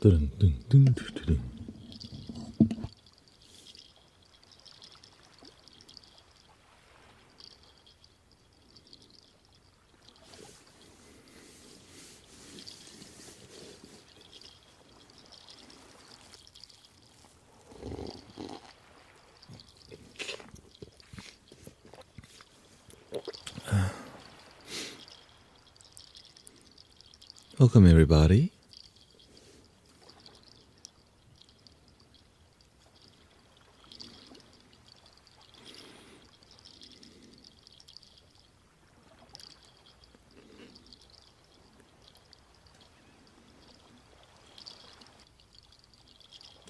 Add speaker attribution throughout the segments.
Speaker 1: Welcome everybody.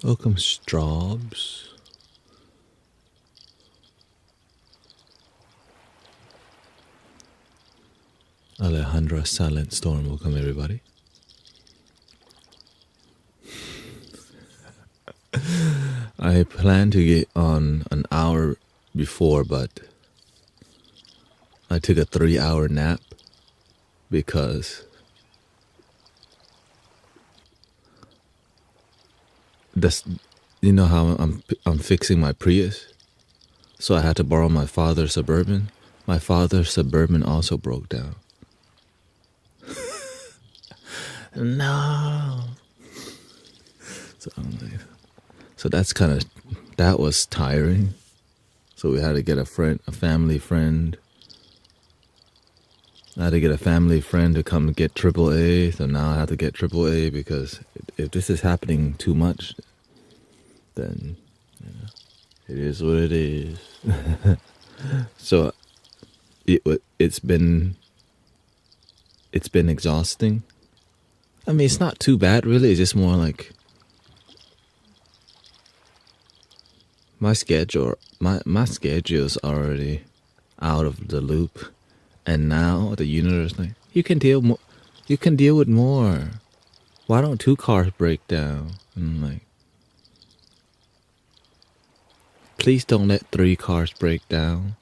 Speaker 1: Welcome Straubs. Alejandra Silent Storm, welcome everybody. I planned to get on an hour before, but I took a 3-hour nap because you know how I'm fixing my Prius, so I had to borrow my father's Suburban. My father's Suburban also broke down. No. So that was tiring. So we had to get a family friend. I had to get a family friend to come get AAA. So now I have to get AAA because if this is happening too much, then it is what it is. So it's been exhausting. I mean, it's not too bad really. It's just more like my schedule's already out of the loop, and now the universe is like, you can deal with more. Why don't 2 cars break down? And I'm like, please don't let 3 cars break down.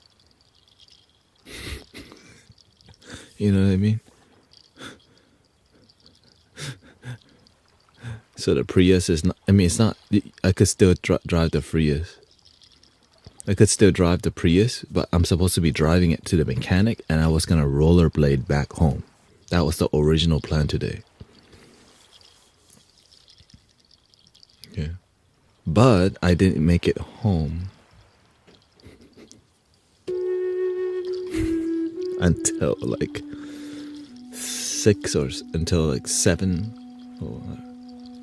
Speaker 1: You know what I mean? So the Prius is not, I mean, it's not, I could still drive the Prius. I could still drive the Prius, but I'm supposed to be driving it to the mechanic, and I was going to rollerblade back home. That was the original plan today. Yeah. But I didn't make it home until like 6 or until like 7 or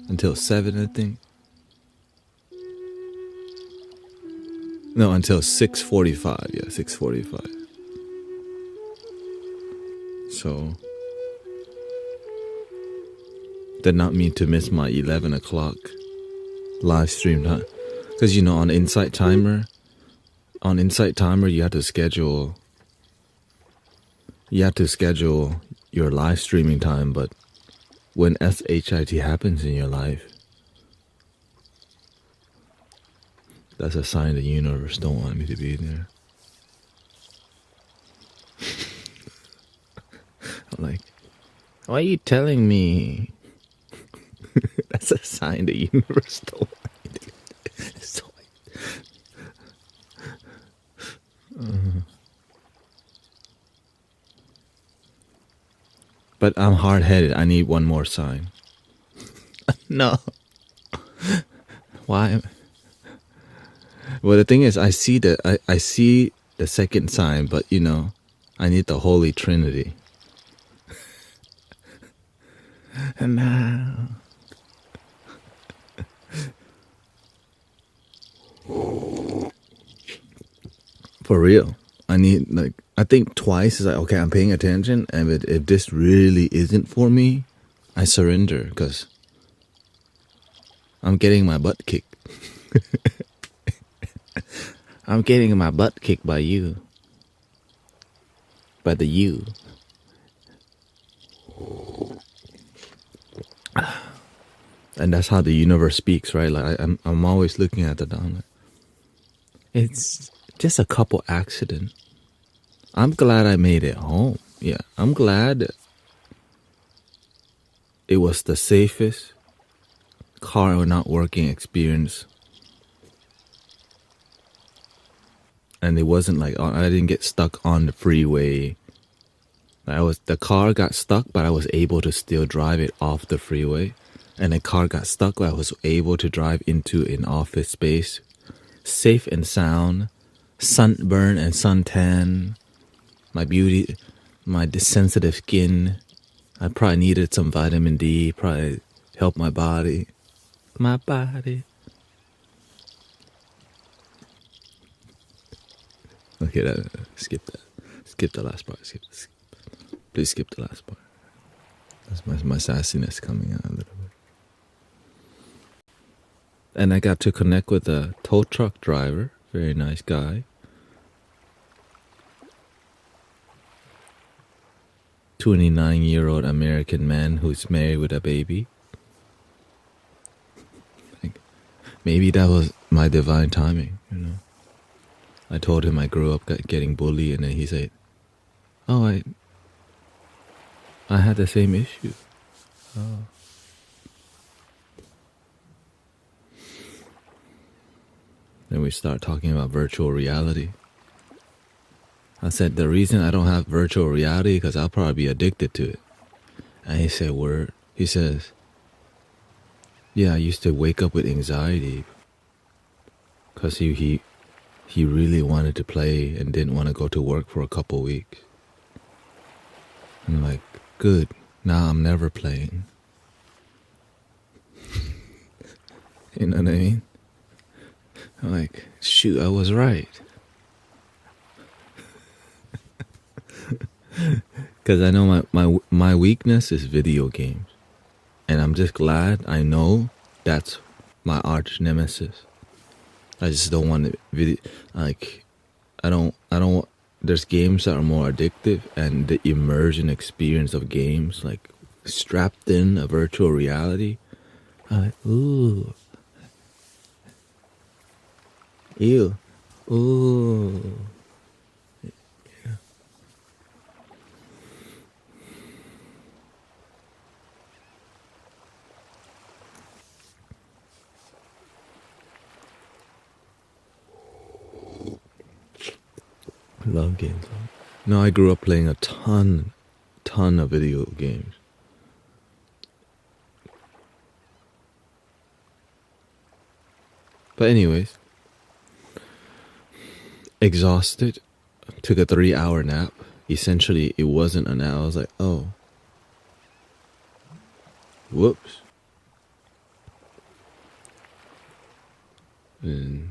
Speaker 1: until 7, I think. No, until 6:45. Yeah, 6:45. So did not mean to miss my 11 o'clock live stream time, because you know on Insight Timer you have to schedule your live streaming time, but when SHIT happens in your life, that's a sign the universe don't want me to be there. I'm like, why are you telling me? That's a sign the universe don't want me to be there. So but I'm hard-headed. I need one more sign. No. Why? Well, the thing is, I see the second sign, but you know, I need the Holy Trinity. And now, for real, I need, like, I think twice is like, okay, I'm paying attention, and if this really isn't for me, I surrender, because I'm getting my butt kicked. I'm getting my butt kicked by you. By the you. And that's how the universe speaks, right? Like I'm always looking at the Dharma. It's just a couple accidents. I'm glad I made it home. Yeah, I'm glad it was the safest. car not working experience. And it wasn't like I didn't get stuck on the freeway. The car got stuck, but I was able to still drive it off the freeway. And the car got stuck, but I was able to drive into an office space, safe and sound, sunburn and suntan. My beauty, my sensitive skin. I probably needed some vitamin D, probably help my body. My body. Okay, skip that. Skip the last part. Please skip the last part. That's my sassiness coming out a little bit. And I got to connect with a tow truck driver. Very nice guy. 29-year-old American man who's married with a baby. Maybe that was my divine timing, you know. I told him I grew up getting bullied, and then he said, "Oh, I had the same issue." Oh. Then we start talking about virtual reality. I said, the reason I don't have virtual reality because I'll probably be addicted to it. And he said, word. He says, yeah, I used to wake up with anxiety because he really wanted to play and didn't want to go to work for a couple weeks. I'm like, good. Now I'm never playing. You know what I mean? I'm like, shoot, I was right. Because I know my weakness is video games. And I'm just glad I know that's my arch nemesis. I just don't want to I don't there's games that are more addictive, and the immersion experience of games, like strapped in a virtual reality. I'm like, ooh. Ew. Ooh. Yeah. I love games. No, I grew up playing a ton of video games. But anyways, exhausted, took a 3-hour nap. Essentially, it wasn't a nap. I was like, oh, whoops. And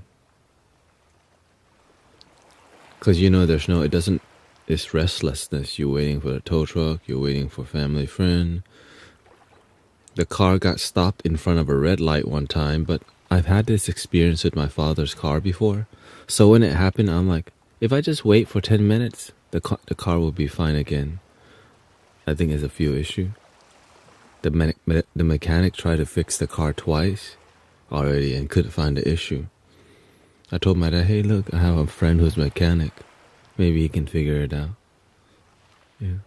Speaker 1: because it's restlessness. You're waiting for the tow truck, you're waiting for family friend. The car got stopped in front of a red light one time, but I've had this experience with my father's car before. So when it happened, I'm like, if I just wait for 10 minutes, the car will be fine again. I think it's a fuel issue. The mechanic tried to fix the car twice already and couldn't find the issue. I told my dad, hey, look, I have a friend who's a mechanic. Maybe he can figure it out. Yeah.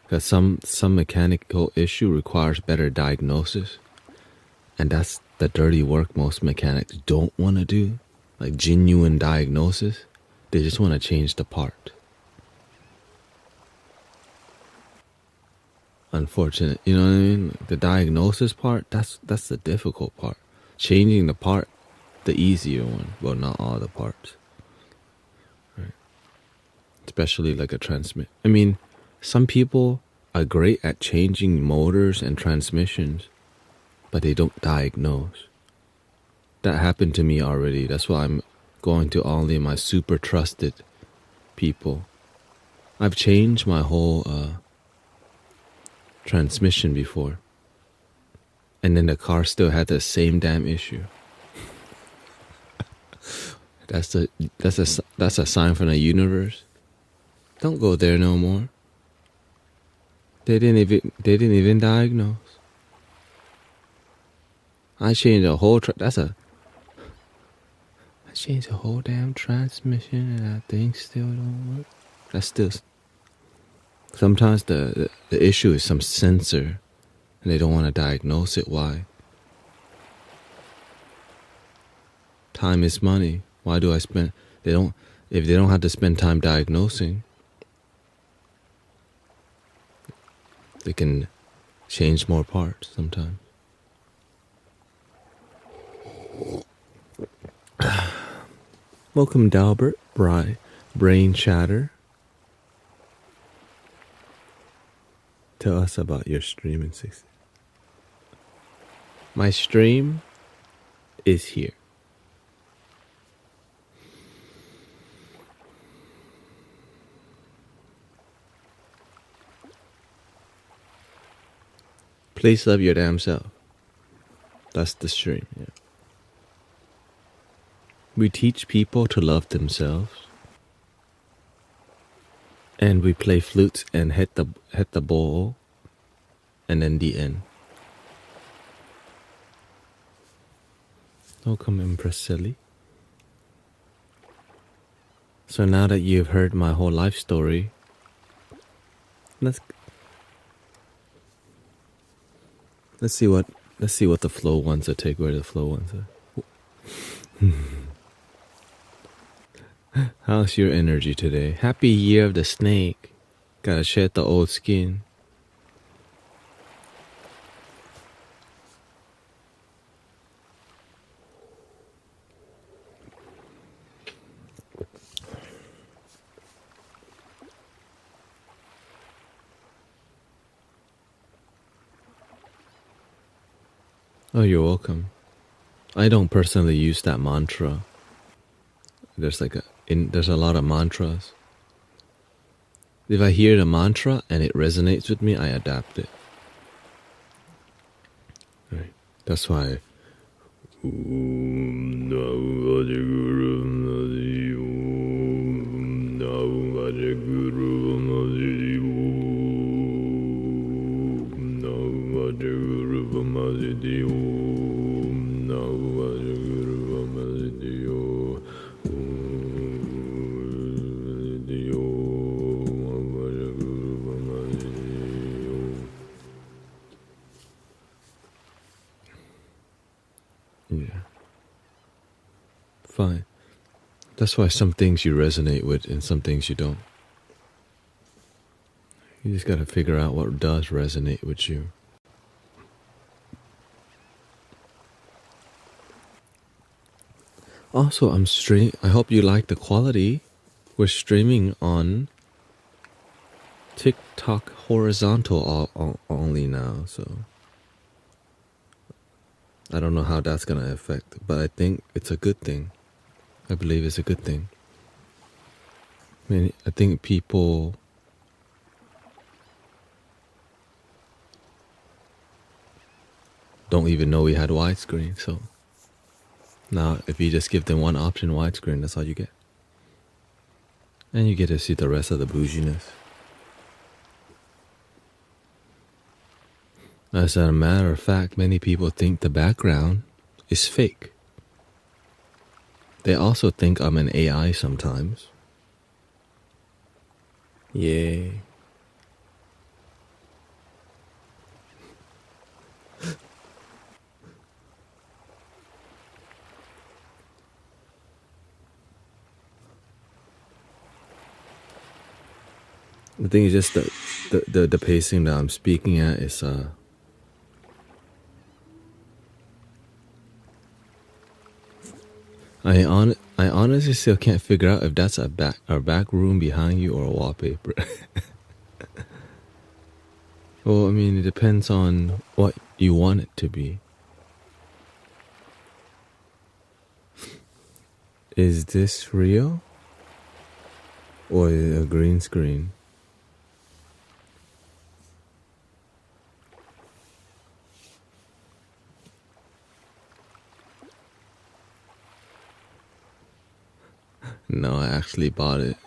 Speaker 1: Because some mechanical issue requires better diagnosis. And that's the dirty work most mechanics don't want to do. Like genuine diagnosis. They just want to change the part. Unfortunate, you know what I mean? The diagnosis part, that's the difficult part. Changing the part, the easier one. Well, not all the parts. Right? Especially like a transmit. I mean, some people are great at changing motors and transmissions, but they don't diagnose. That happened to me already. That's why I'm going to only my super trusted people. I've changed my whole transmission before, and then the car still had the same damn issue. That's a sign from the universe. Don't go there no more. They didn't even diagnose. I changed the whole I changed the whole damn transmission, and that thing still don't work. That's still. Sometimes the issue is some sensor and they don't want to diagnose it. Why? Time is money. Why do I spend? If they don't have to spend time diagnosing, they can change more parts sometimes. Welcome, Dalbert, Brain Chatter. Tell us about your stream in 60. My stream is here. Please love your damn self. That's the stream, yeah. We teach people to love themselves. And we play flutes and hit the ball. And then the end. Welcome, Empress Silly. So now that you've heard my whole life story, let's see what the flow wants to take, where the flow wants to. How's your energy today? Happy year of the snake. Gotta shed the old skin. Oh, you're welcome. I don't personally use that mantra. There's a lot of mantras. If I hear the mantra and it resonates with me, I adapt it. Right. That's why. Yeah. Fine. That's why some things you resonate with and some things you don't. You just gotta figure out what does resonate with you. Also, I hope you like the quality. We're streaming on TikTok horizontal only now, so I don't know how that's gonna affect, but I think it's a good thing. I believe it's a good thing. I think people don't even know we had widescreen, so now if you just give them one option, widescreen, that's all you get. And you get to see the rest of the bouginess. As a matter of fact, many people think the background is fake. They also think I'm an AI sometimes. Yay. The thing is just the pacing that I'm speaking at is I honestly still can't figure out if that's a back room behind you or a wallpaper. Well, I mean, it depends on what you want it to be. Is this real? Or a green screen? No, I actually bought it.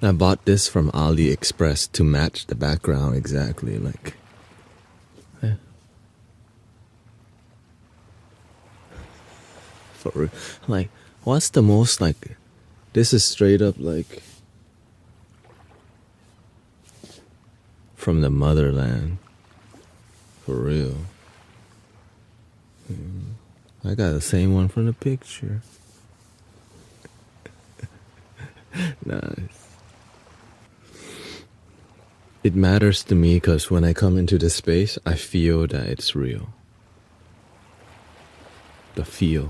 Speaker 1: I bought this from AliExpress to match the background exactly, like. Yeah. For real. Like, what's the most, like, this is straight up, like, from the motherland. For real. I got the same one from the picture. Nice. It matters to me because when I come into this space, I feel that it's real. The feel.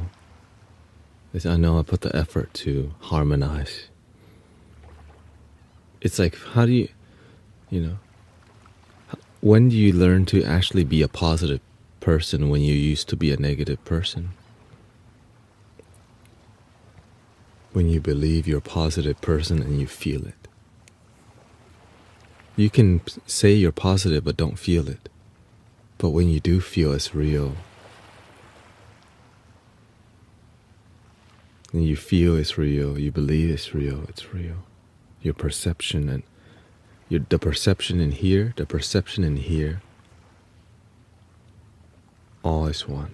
Speaker 1: I know I put the effort to harmonize. It's like, how do you, when do you learn to actually be a positive person when you used to be a negative person? When you believe you're a positive person and you feel it. You can say you're positive but don't feel it. But when you do feel it's real, and you feel it's real, you believe it's real. Your perception and the perception in here, the perception in here, all is one.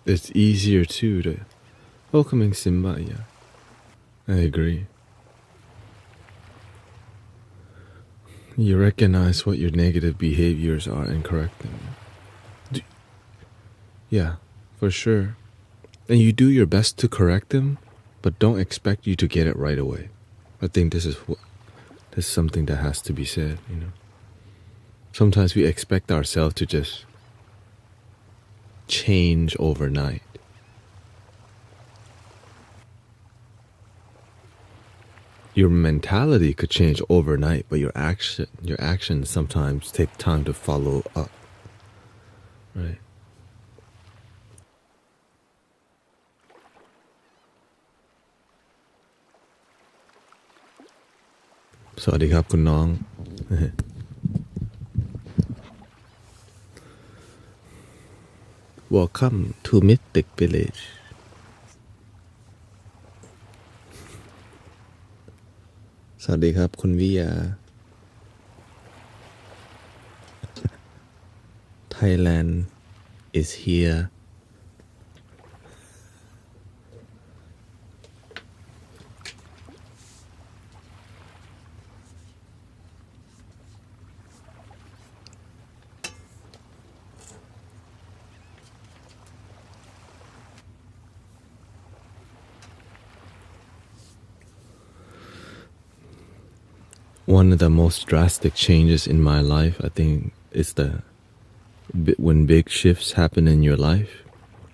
Speaker 1: It's easier too to welcoming Simba, yeah. I agree. You recognize what your negative behaviors are and correct them. Yeah, for sure. And you do your best to correct them, but don't expect you to get it right away. I think this is something that has to be said, Sometimes we expect ourselves to just change overnight. Your mentality could change overnight, but your actions sometimes take time to follow up. Right? สวัสดีครับคุณน้อง Welcome to Mystic Village. สวัสดีครับคุณวิยา Thailand is here. One of the most drastic changes in my life, I think, is when big shifts happen in your life,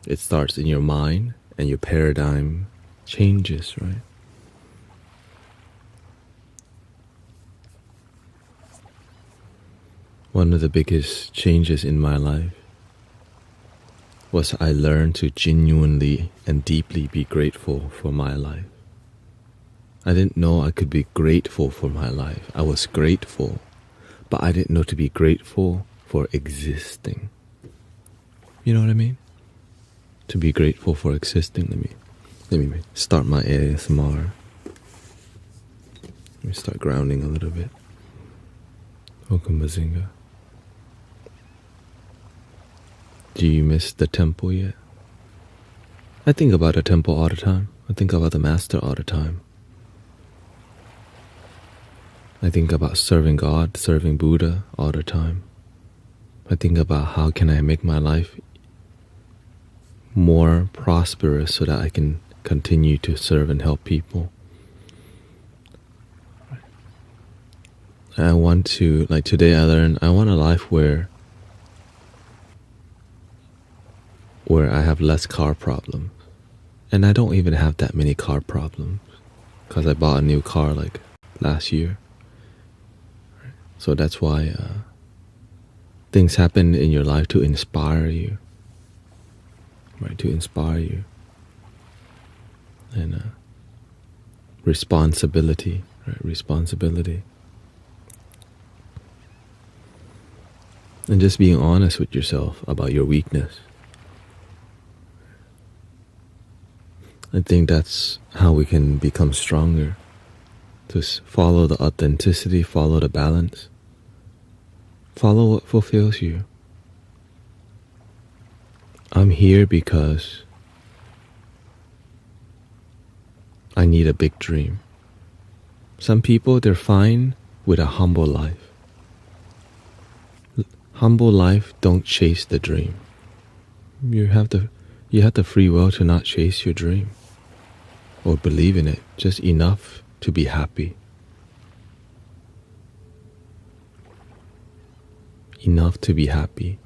Speaker 1: it starts in your mind and your paradigm changes, right? One of the biggest changes in my life was I learned to genuinely and deeply be grateful for my life. I didn't know I could be grateful for my life. I was grateful, but I didn't know to be grateful for existing. You know what I mean? To be grateful for existing. Let me start my ASMR. Let me start grounding a little bit. Welcome, Bazinga. Do you miss the temple yet? I think about the temple all the time. I think about the master all the time. I think about serving God, serving Buddha all the time. I think about how can I make my life more prosperous so that I can continue to serve and help people. I want to, like today I learned, I want a life where I have less car problems. And I don't even have that many car problems because I bought a new car like last year. So that's why things happen in your life to inspire you, right? To inspire you. And responsibility, right? Responsibility. And just being honest with yourself about your weakness. I think that's how we can become stronger. Just follow the authenticity, follow the balance. Follow what fulfills you. I'm here because I need a big dream. Some people, they're fine with a humble life. Humble life don't chase the dream. You have the free will to not chase your dream or believe in it, just enough to be happy. Enough to be happy.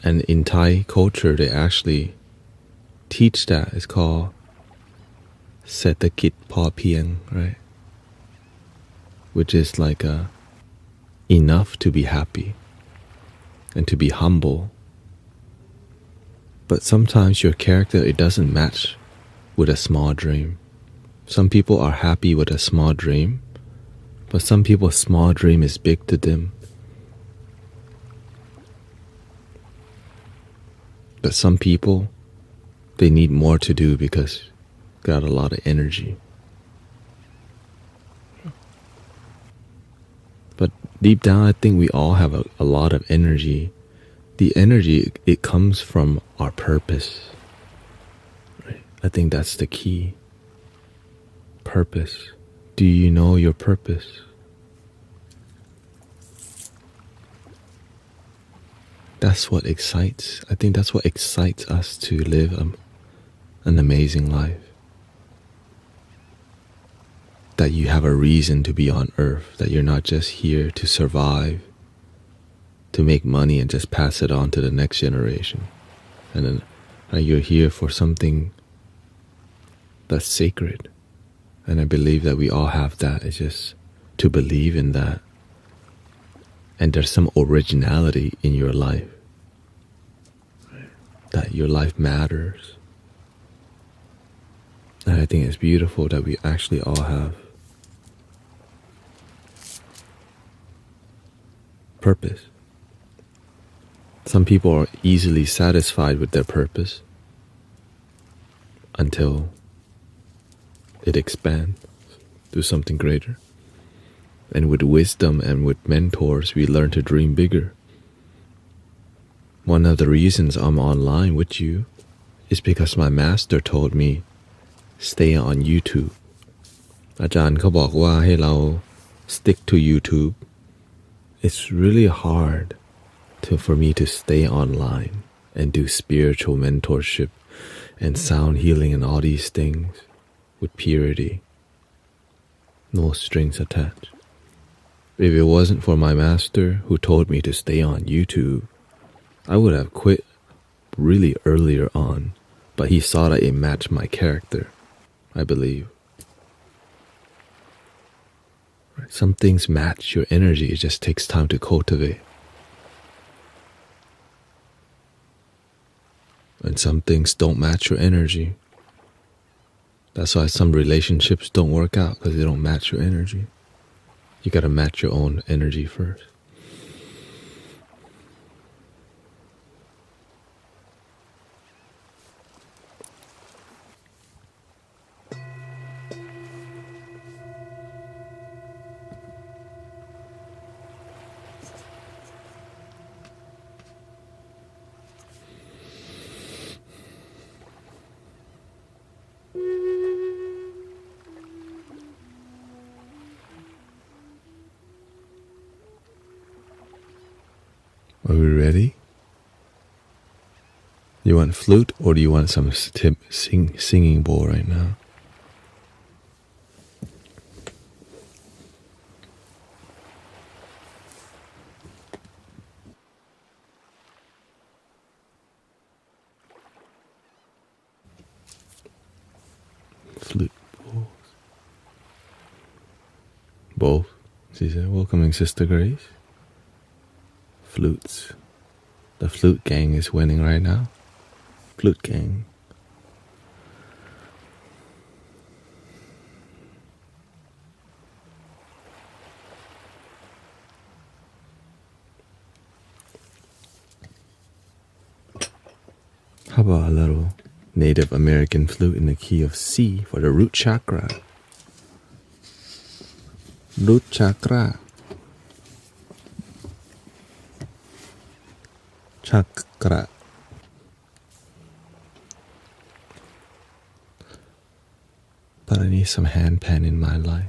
Speaker 1: And in Thai culture, they actually teach that. It's called เศรษฐกิจพอเพียง, right? Which is like enough to be happy and to be humble. But sometimes your character, it doesn't match with a small dream. Some people are happy with a small dream, but some people's small dream is big to them. But some people, they need more to do because got a lot of energy. But deep down, I think we all have a lot of energy. The energy, it comes from our purpose. Right? I think that's the key. Purpose. Do you know your purpose? That's what excites. I think that's what excites us to live an amazing life. That you have a reason to be on earth, that you're not just here to survive, to make money and just pass it on to the next generation. And then you're here for something that's sacred. And I believe that we all have that. It's just to believe in that. And there's some originality in your life. That your life matters. And I think it's beautiful that we actually all have purpose. Some people are easily satisfied with their purpose until it expands to something greater. And with wisdom and with mentors, we learn to dream bigger. One of the reasons I'm online with you is because my master told me, stay on YouTube. อาจารย์เขาบอกว่าให้เรา stick to YouTube. It's really hard for me to stay online and do spiritual mentorship and sound healing and all these things with purity. No strings attached. If it wasn't for my master who told me to stay on YouTube, I would have quit really earlier on, but he saw that it matched my character, I believe. Some things match your energy, it just takes time to cultivate. And some things don't match your energy. That's why some relationships don't work out, because they don't match your energy. You gotta match your own energy first. Are we ready? You want flute or do you want some singing bowl right now? Flute bowls. Both, she said. Welcoming Sister Grace. Flutes. The flute gang is winning right now. Flute gang. Native American flute in the key of C for the root chakra. Root chakra. Chakra. But I need some handpan in my life.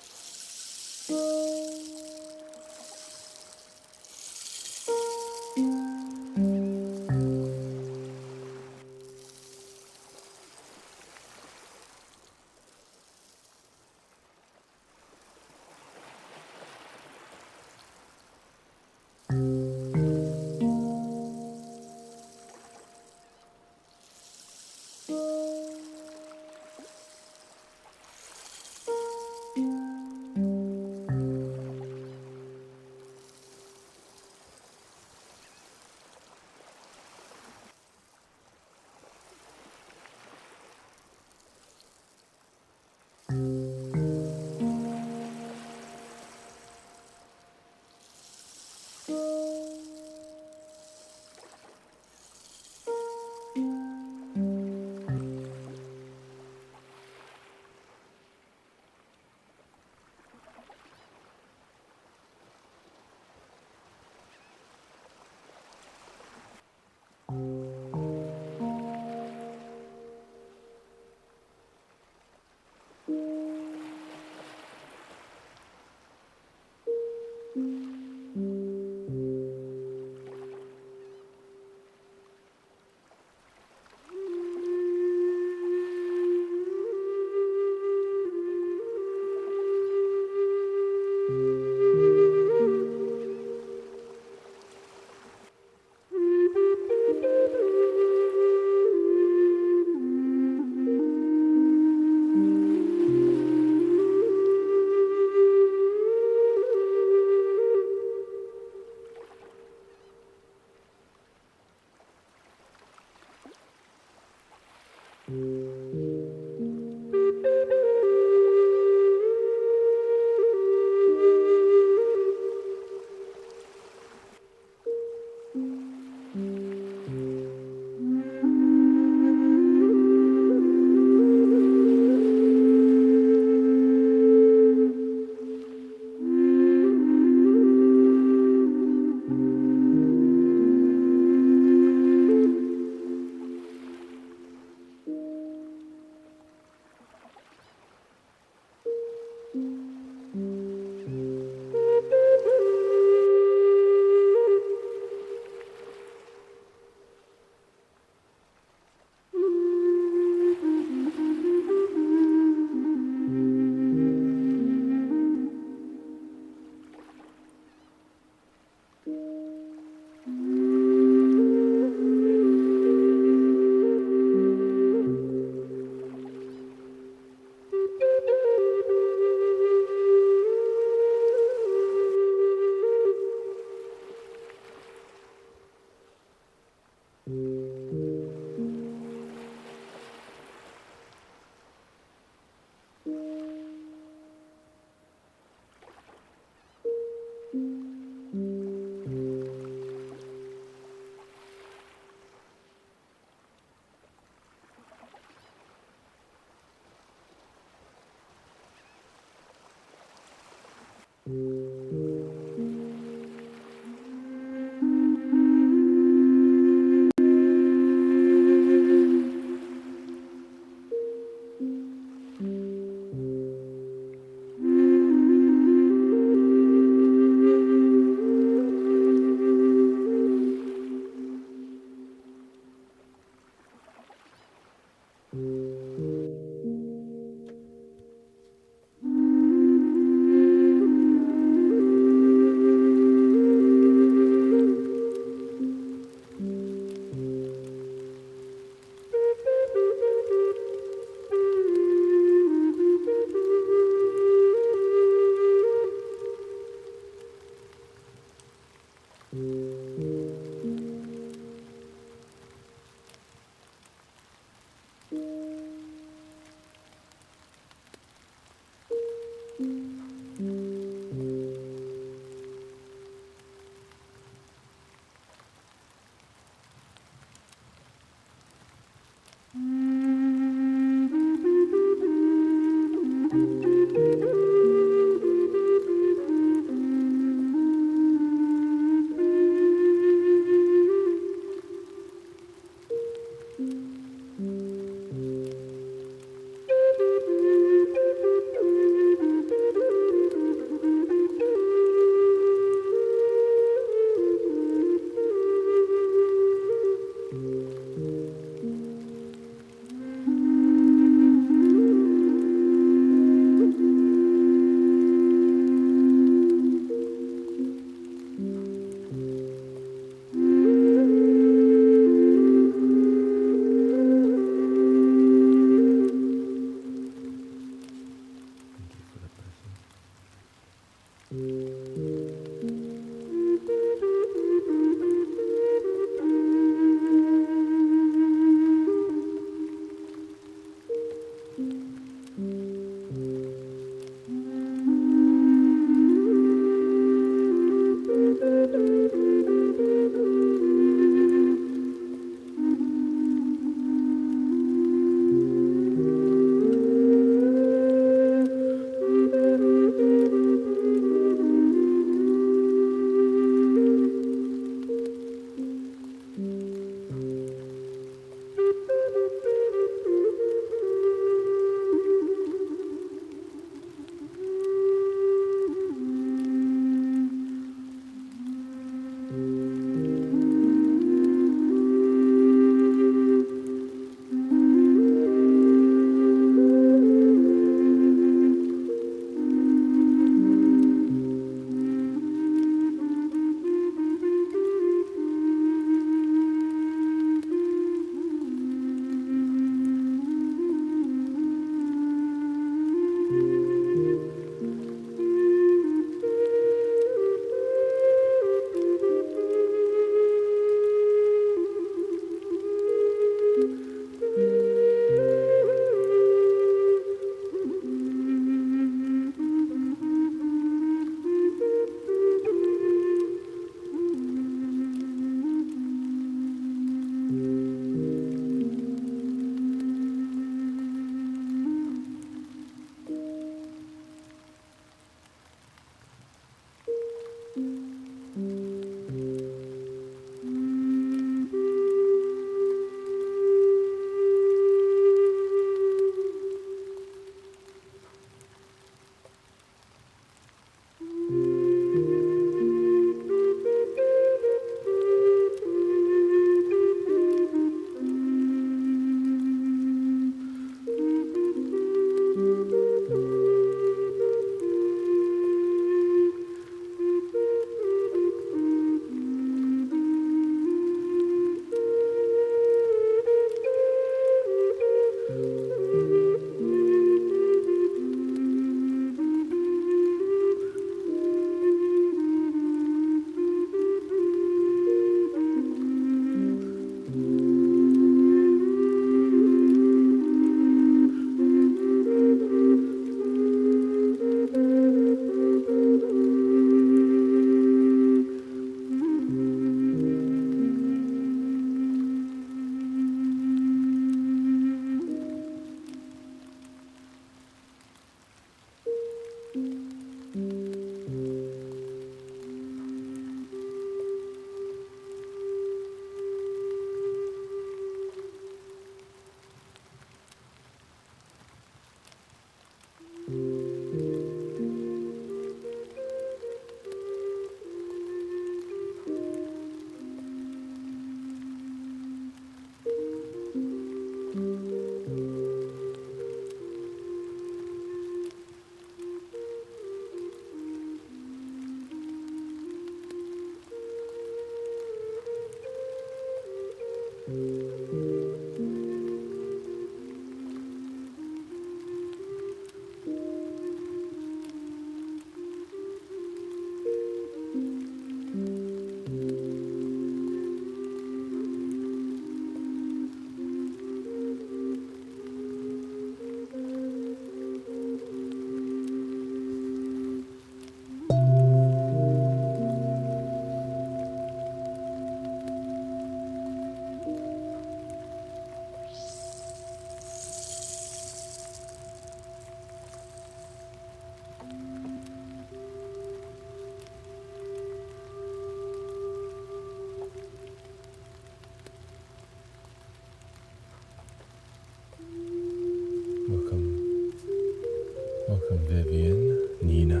Speaker 1: Welcome Vivian, Nina,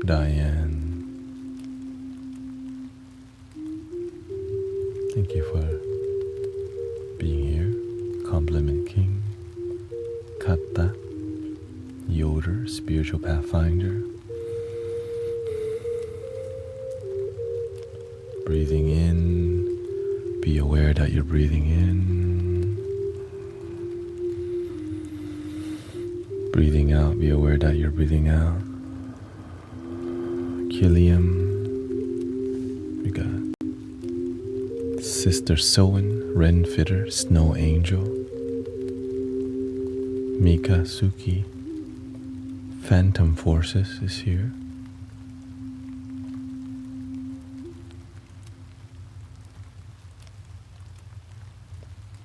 Speaker 1: Diane. Thank you for being here. Compliment King, Kata, Yoder, Spiritual Pathfinder. Breathing in, be aware that you're breathing in. Breathing out, be aware that you're breathing out. Killiam, we got Sister Sowen, Ren Fitter, Snow Angel, Mika Suki, Phantom Forces is here.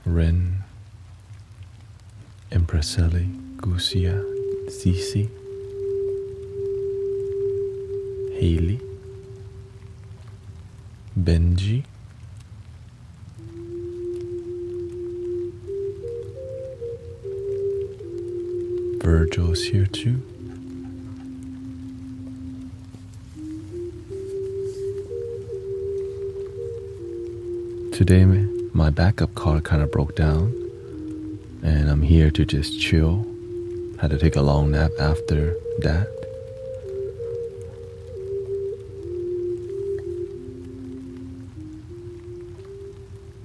Speaker 1: Ren, Empresselli, Gusia, Cici, Haley, Benji, Virgil's here too. Today my backup car kind of broke down and I'm here to just chill. Had to take a long nap after that.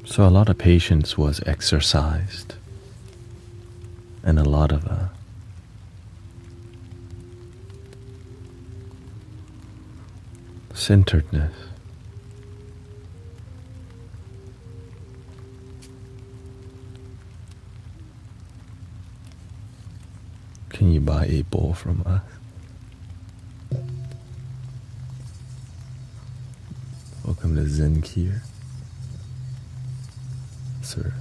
Speaker 1: So a lot of patience was exercised and a lot of centeredness. Can you buy a bowl from us? Welcome to Zen Kier. Sir.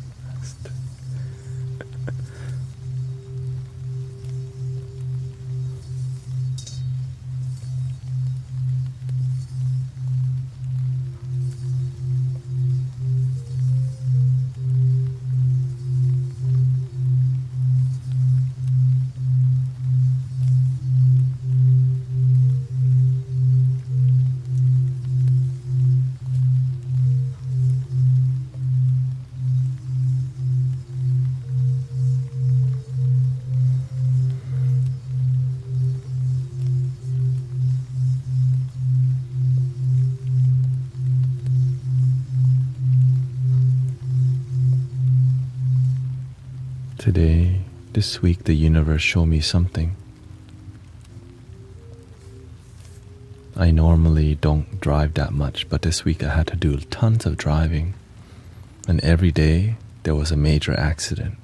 Speaker 1: Today, this week, the universe showed me something. I normally don't drive that much, but this week I had to do tons of driving. And every day, there was a major accident.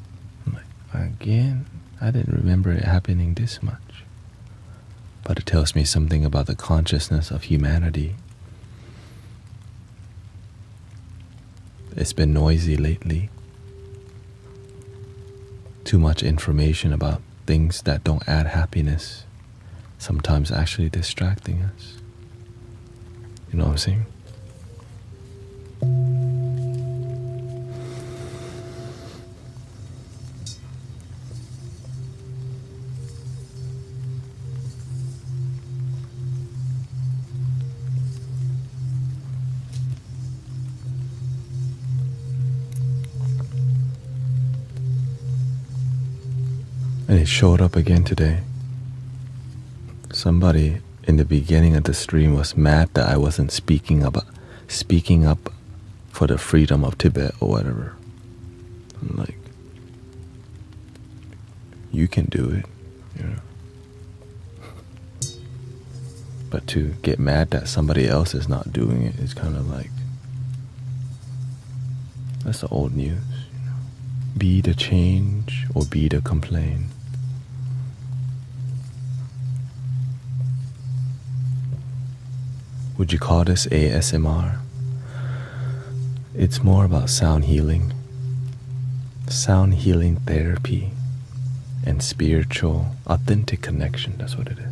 Speaker 1: I'm like, again? I didn't remember it happening this much. But it tells me something about the consciousness of humanity. It's been noisy lately. Too much information about things that don't add happiness, sometimes actually distracting us. You know what I'm saying? And it showed up again today. Somebody in the beginning of the stream was mad that I wasn't speaking up for the freedom of Tibet or whatever. I'm like, you can do it, you know. But to get mad that somebody else is not doing it is kind of like, that's the old news, you know. Be the change or be the complaint. Would you call this ASMR? It's more about sound healing therapy, and spiritual, authentic connection. That's what it is.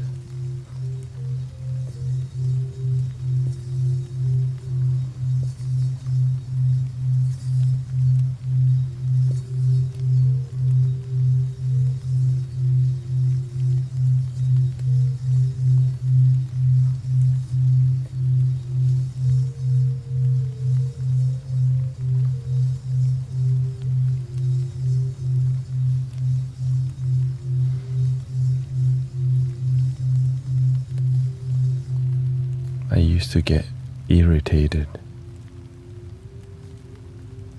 Speaker 1: I used to get irritated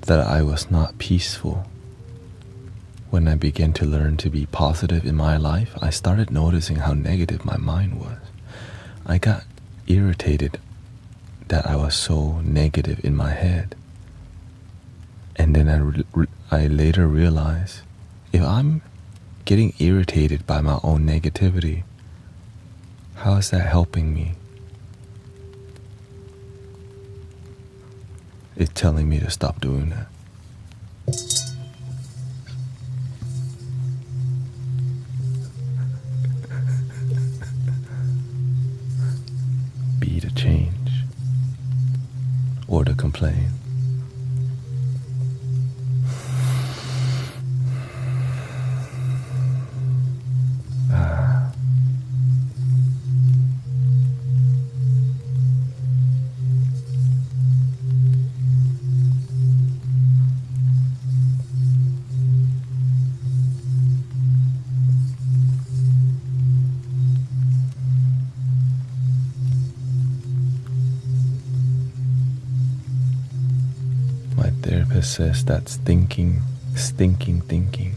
Speaker 1: that I was not peaceful. When I began to learn to be positive in my life, I started noticing how negative my mind was. I got irritated that I was so negative in my head. And then I later realized, if I'm getting irritated by my own negativity, how is that helping me? It's telling me to stop doing that. Be the change or the complaint. My therapist says that's stinking thinking.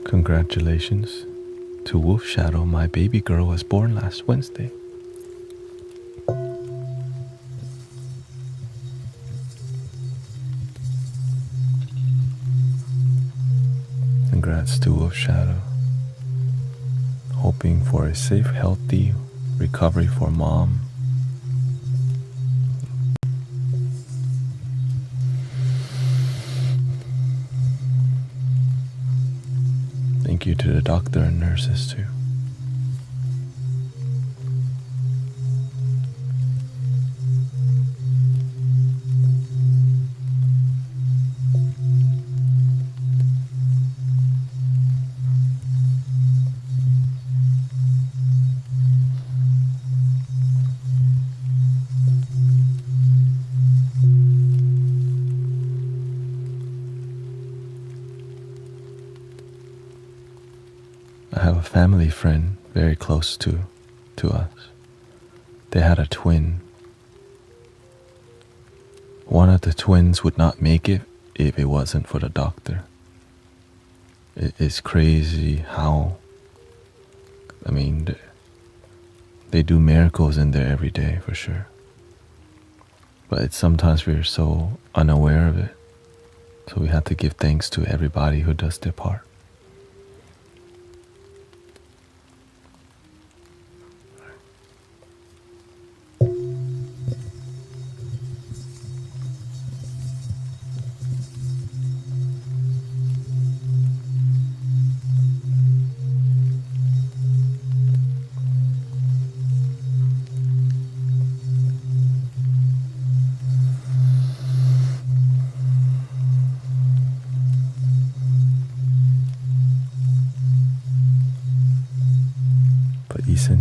Speaker 1: Congratulations to Wolf Shadow, my baby girl was born last Wednesday. Congrats to Wolf Shadow. Hoping for a safe, healthy recovery for mom. Thank you to the doctor and nurses too. I have a family friend very close to us. They had a twin. One of the twins would not make it if it wasn't for the doctor. It's crazy how, I mean, they do miracles in there every day for sure. But it's sometimes we're so unaware of it. So we have to give thanks to everybody who does their part.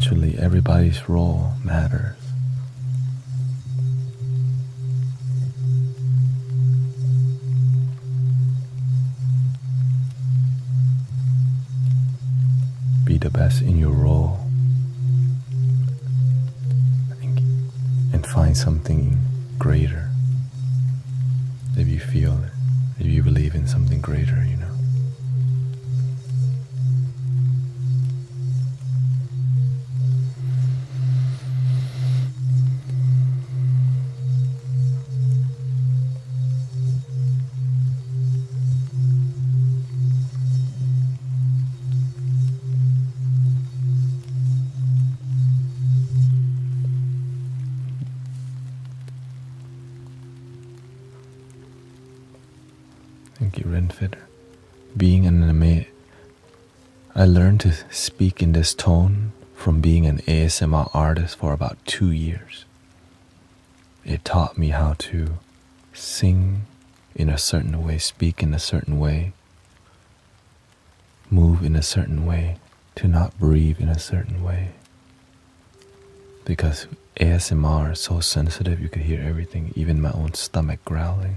Speaker 1: eventually everybody's role matters. Be the best in your role, and find something greater if you feel it, if you believe in something greater, you know. Thank you, Renfitter. Being an anime, I learned to speak in this tone from being an ASMR artist for about 2 years. It taught me how to sing in a certain way, speak in a certain way, move in a certain way, to not breathe in a certain way. Because ASMR is so sensitive, you could hear everything, even my own stomach growling.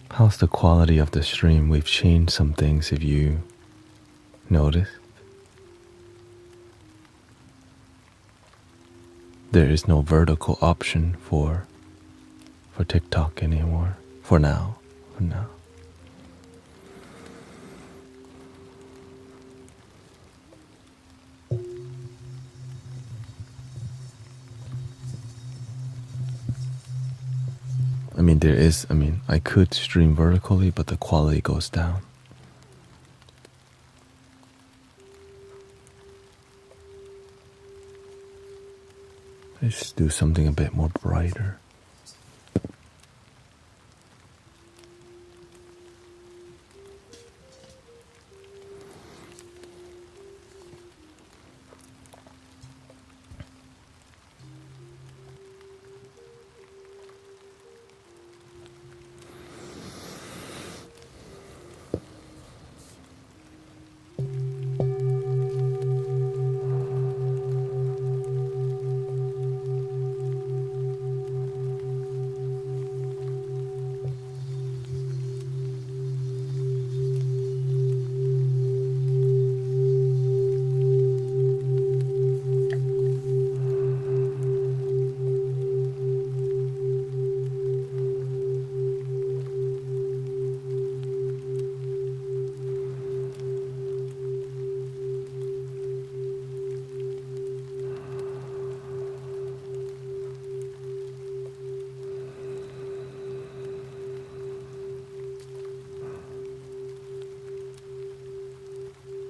Speaker 1: How's the quality of the stream? We've changed some things, if you notice. There is no vertical option for TikTok anymore. For now. I could stream vertically, but the quality goes down. Let's do something a bit more brighter.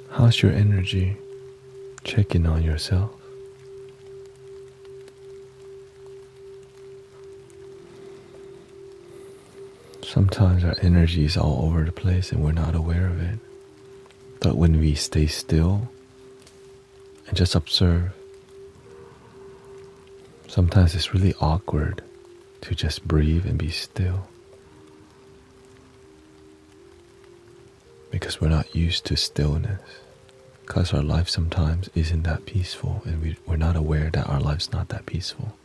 Speaker 1: How's your energy? Check in on yourself. Sometimes our energy is all over the place and we're not aware of it. But when we stay still and just observe, sometimes it's really awkward to just breathe and be still. Because we're not used to stillness. Because our life sometimes isn't that peaceful, and we're not aware that our life's not that peaceful.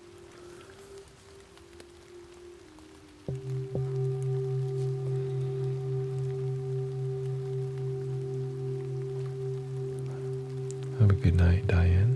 Speaker 1: Have a good night, Diane.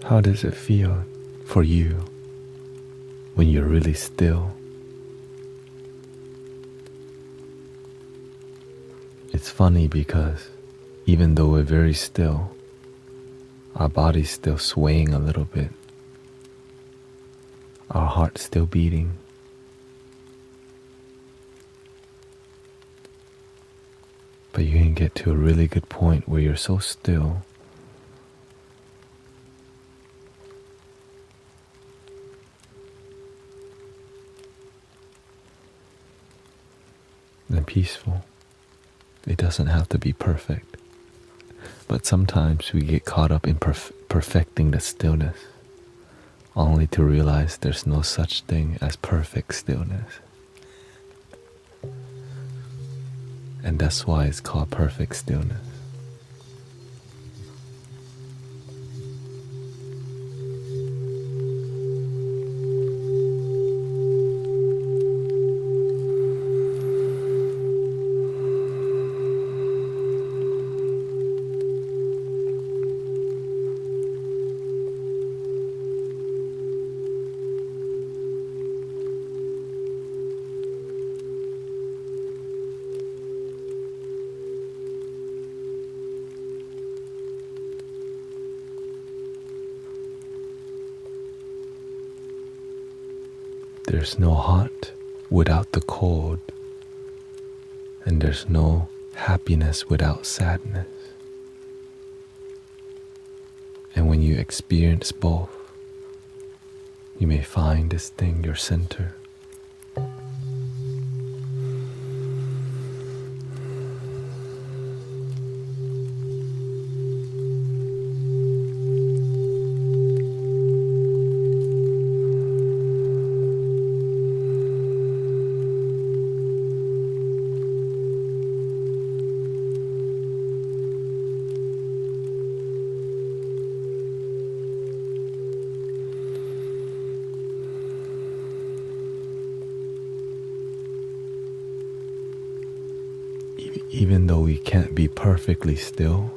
Speaker 1: How does it feel for you when you're really still? It's funny because even though we're very still, our body's still swaying a little bit. Our heart's still beating. But you can get to a really good point where you're so still and peaceful. It doesn't have to be perfect. But sometimes we get caught up in perfecting the stillness, only to realize there's no such thing as perfect stillness. And that's why it's called perfect stillness. There's no hot without the cold, and there's no happiness without sadness. And when you experience both, you may find this thing your center. Even though we can't be perfectly still,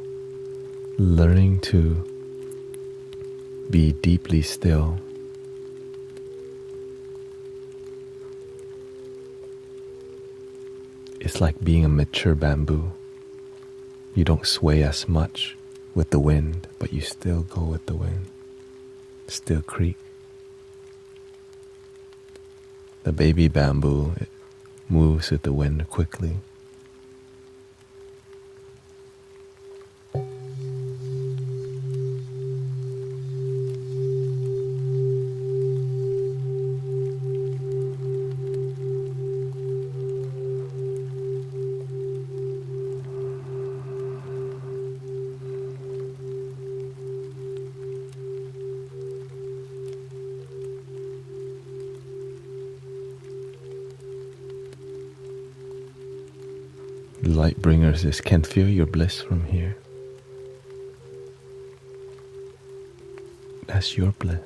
Speaker 1: learning to be deeply still is like being a mature bamboo. You don't sway as much with the wind, but you still go with the wind, still creak. The baby bamboo, it moves with the wind quickly. Light bringers can feel your bliss from here. That's your bliss.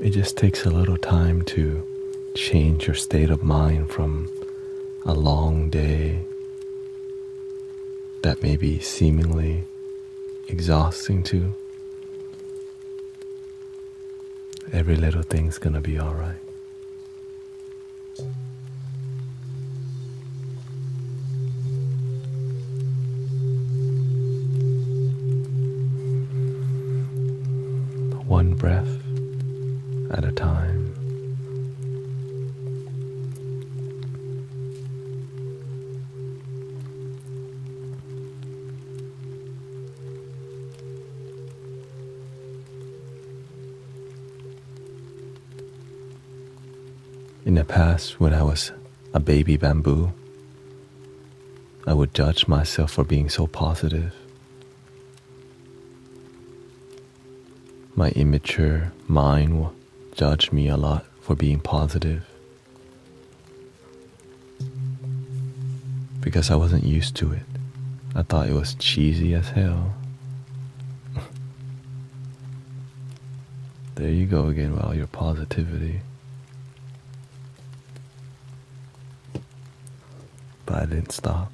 Speaker 1: It just takes a little time to change your state of mind from a long day that may be seemingly exhausting to every little thing's gonna be all right. One breath at a time. In the past, when I was a baby bamboo, I would judge myself for being so positive. My immature mind will judge me a lot for being positive. because I wasn't used to it. I thought it was cheesy as hell. There you go again with all your positivity. But I didn't stop.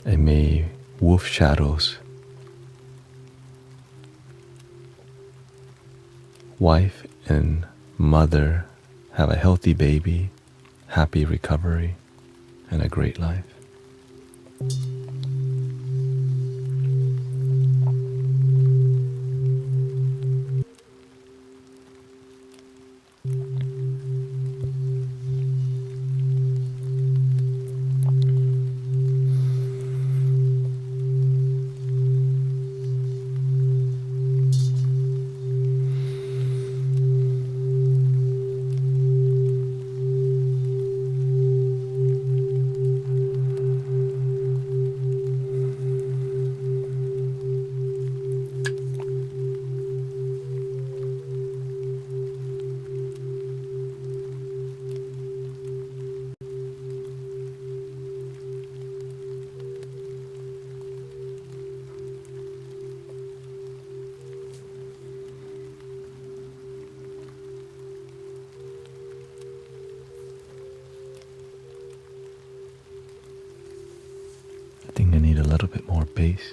Speaker 1: And may wolf shadows, wife and mother have a healthy baby, happy recovery, and a great life. I think I need a little bit more bass.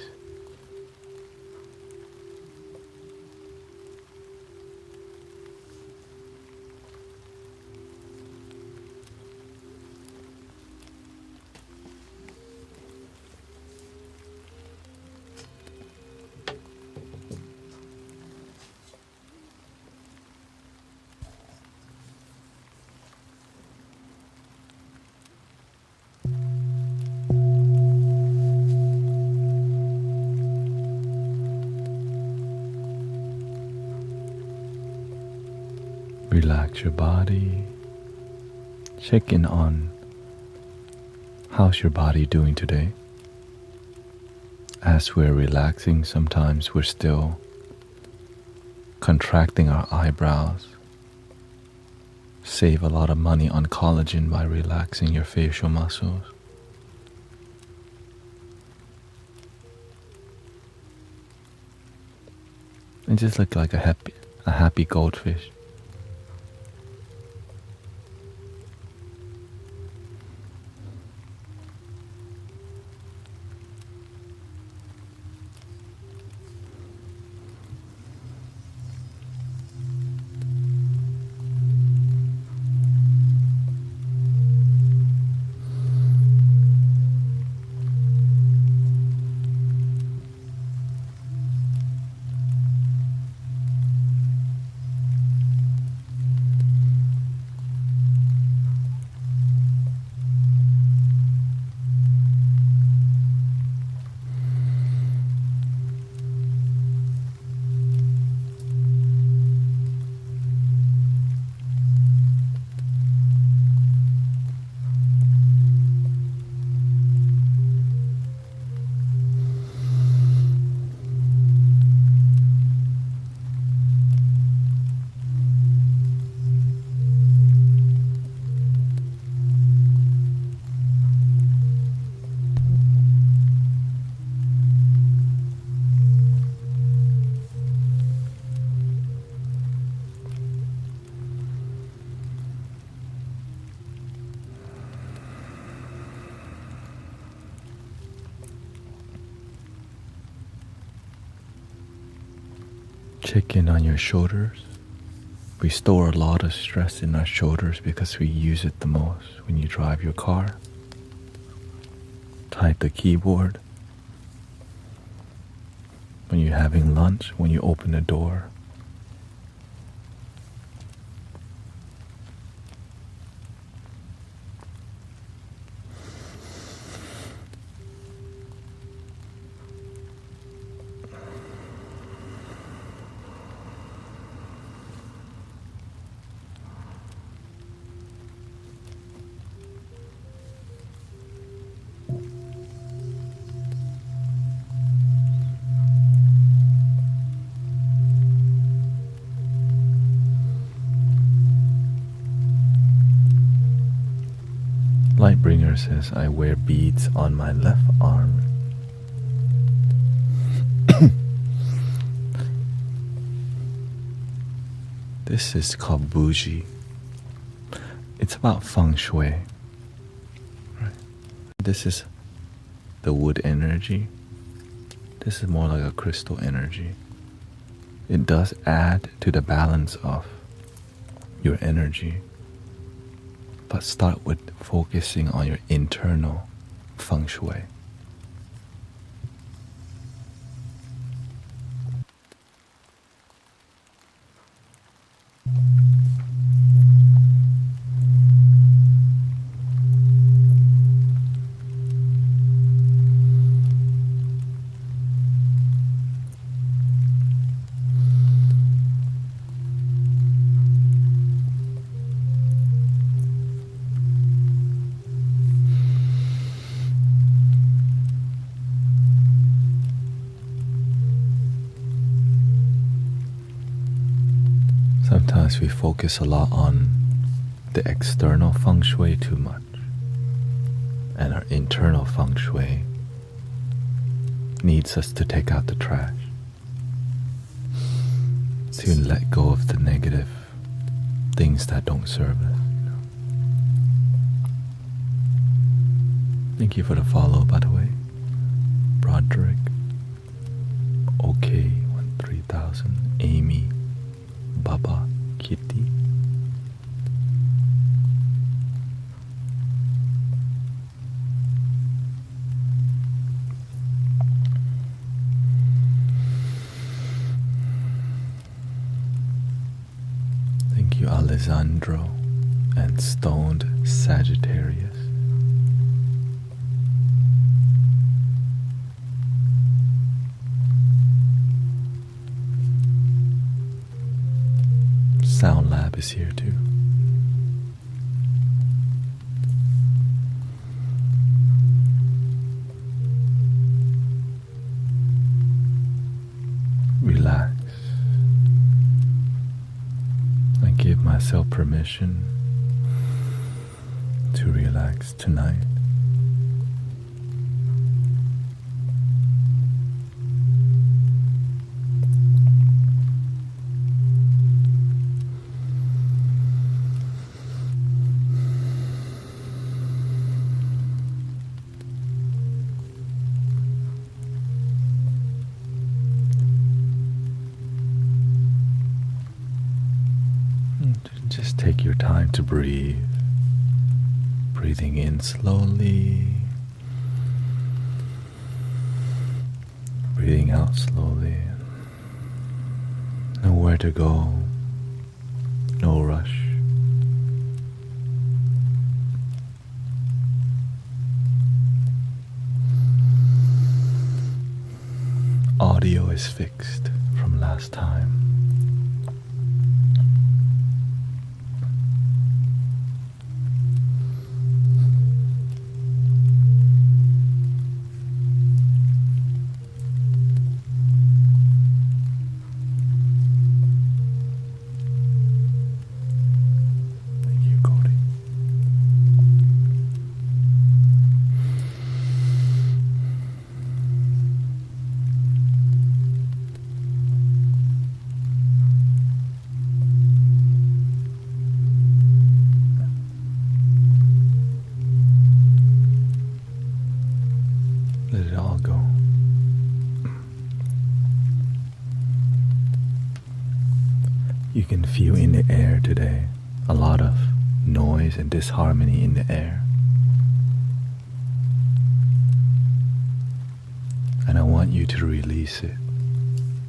Speaker 1: Relax your body. Check in on how's your body doing today. As we're relaxing, sometimes we're still contracting our eyebrows. Save a lot of money on collagen by relaxing your facial muscles. And just look like a happy goldfish. Check in on your shoulders. We store a lot of stress in our shoulders because we use it the most when you drive your car, type the keyboard, when you're having lunch, when you open the door. Lightbringer says, I wear beads on my left arm. This is called bougie. It's about feng shui. Right. This is the wood energy. This is more like a crystal energy. It does add to the balance of your energy. But start with focusing on your internal feng shui. Sometimes we focus a lot on the external feng shui too much, and our internal feng shui needs us to take out the trash, to let go of the negative things that don't serve us. Thank you for the follow, by the way. Broderick, OK, 3000, Amy, Baba, Kitty. Thank you, Alessandro and Stoned Sagittarius. Sound Lab is here too. Relax. I give myself permission to relax tonight. Just take your time to breathe. Breathing in slowly. Breathing out slowly. Nowhere to go. No rush. Audio is fixed from last time. Let it all go. You can feel in the air today a lot of noise and disharmony in the air. And I want you to release it.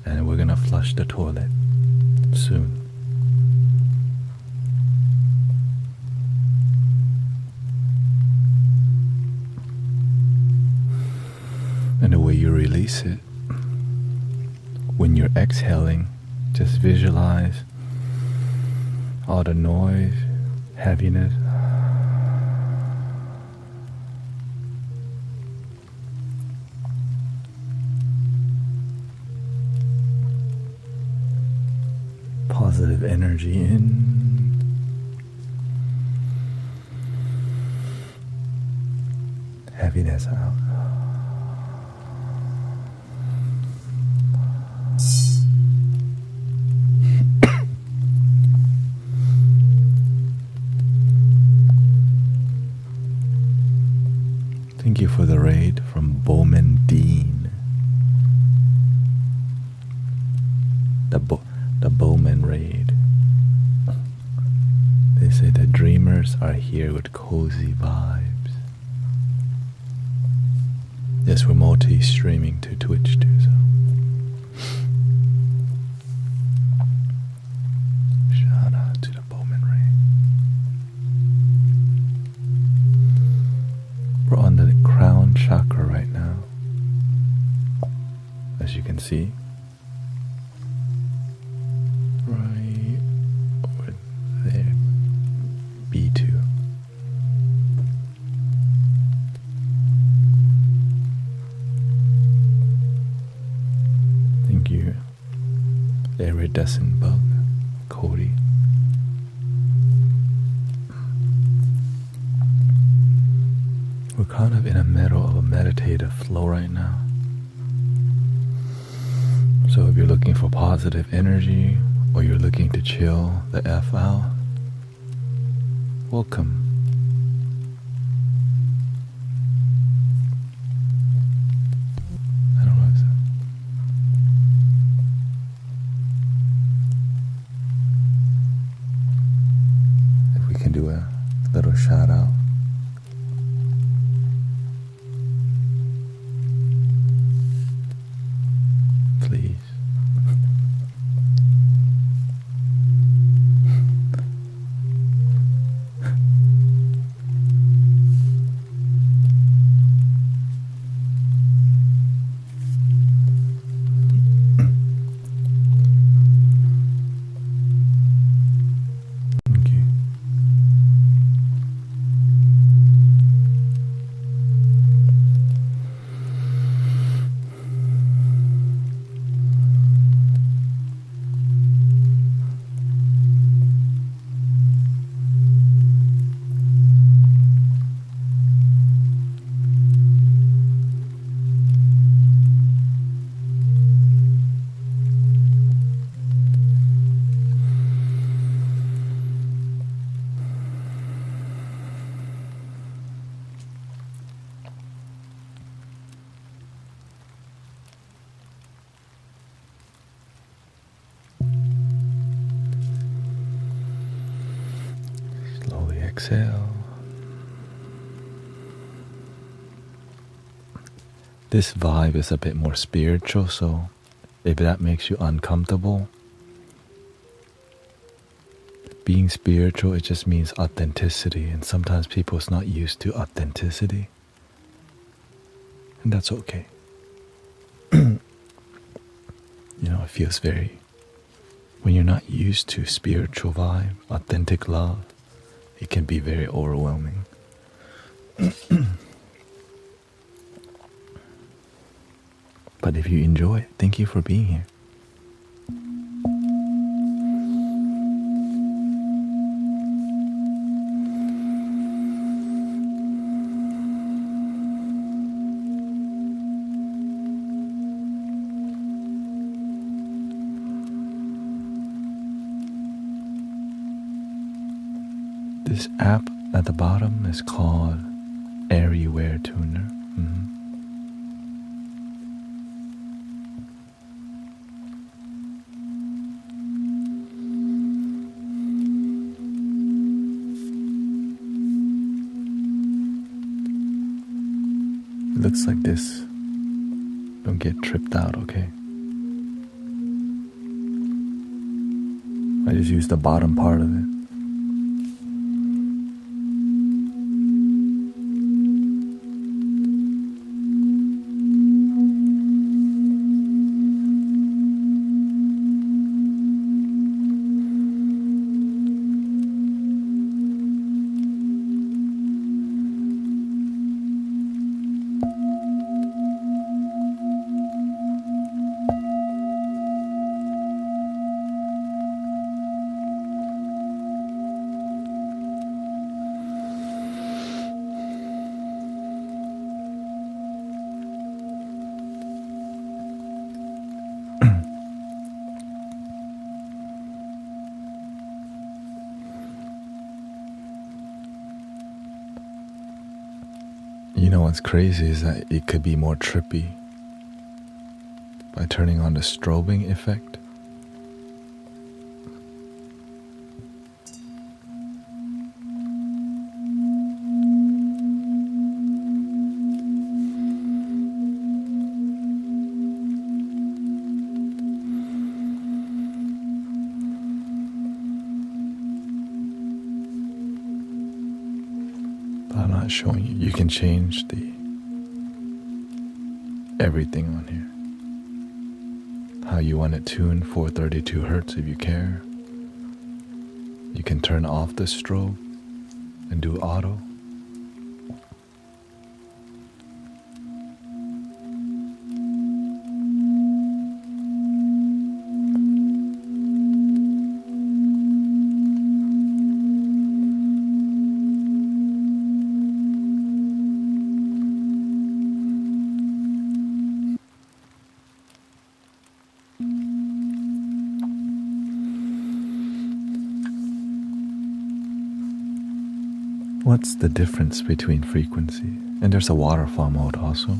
Speaker 1: And we're gonna flush the toilet soon. And the way you release it, when you're exhaling, just visualize all the noise, heaviness. Positive energy in. heaviness out. Thank you for the raid from Bowman Dean. The Bowman raid. They say the dreamers are here with cozy vibes. Yes, we're multi-streaming to Twitch too, so. Shout out to the Bowman raid. We're on the crown chakra right now, as you can see. Right over there. B2. Thank you, iridescent bug, Cody. We're kind of in the middle of a meditative flow right now. So if you're looking for positive energy or you're looking to chill the F out, welcome. I don't know if we can do a little shout out. Please. Exhale. This vibe is a bit more spiritual, so if that makes you uncomfortable, being spiritual, it just means authenticity, and sometimes people is not used to authenticity, and that's okay. It feels very, when you're not used to spiritual vibe, authentic love, it can be very overwhelming. But if you enjoy it, thank you for being here. This app at the bottom is called Everywhere Tuner. It looks like this. Don't get tripped out, okay? I just used the bottom part of it. You know what's crazy is that it could be more trippy by turning on the strobing effect. But I'm not showing you. You can change the everything on here. How you want it tuned, 432 hertz if you care. You can turn off the strobe and do auto. What's the difference between frequency? And there's a waterfall mode also.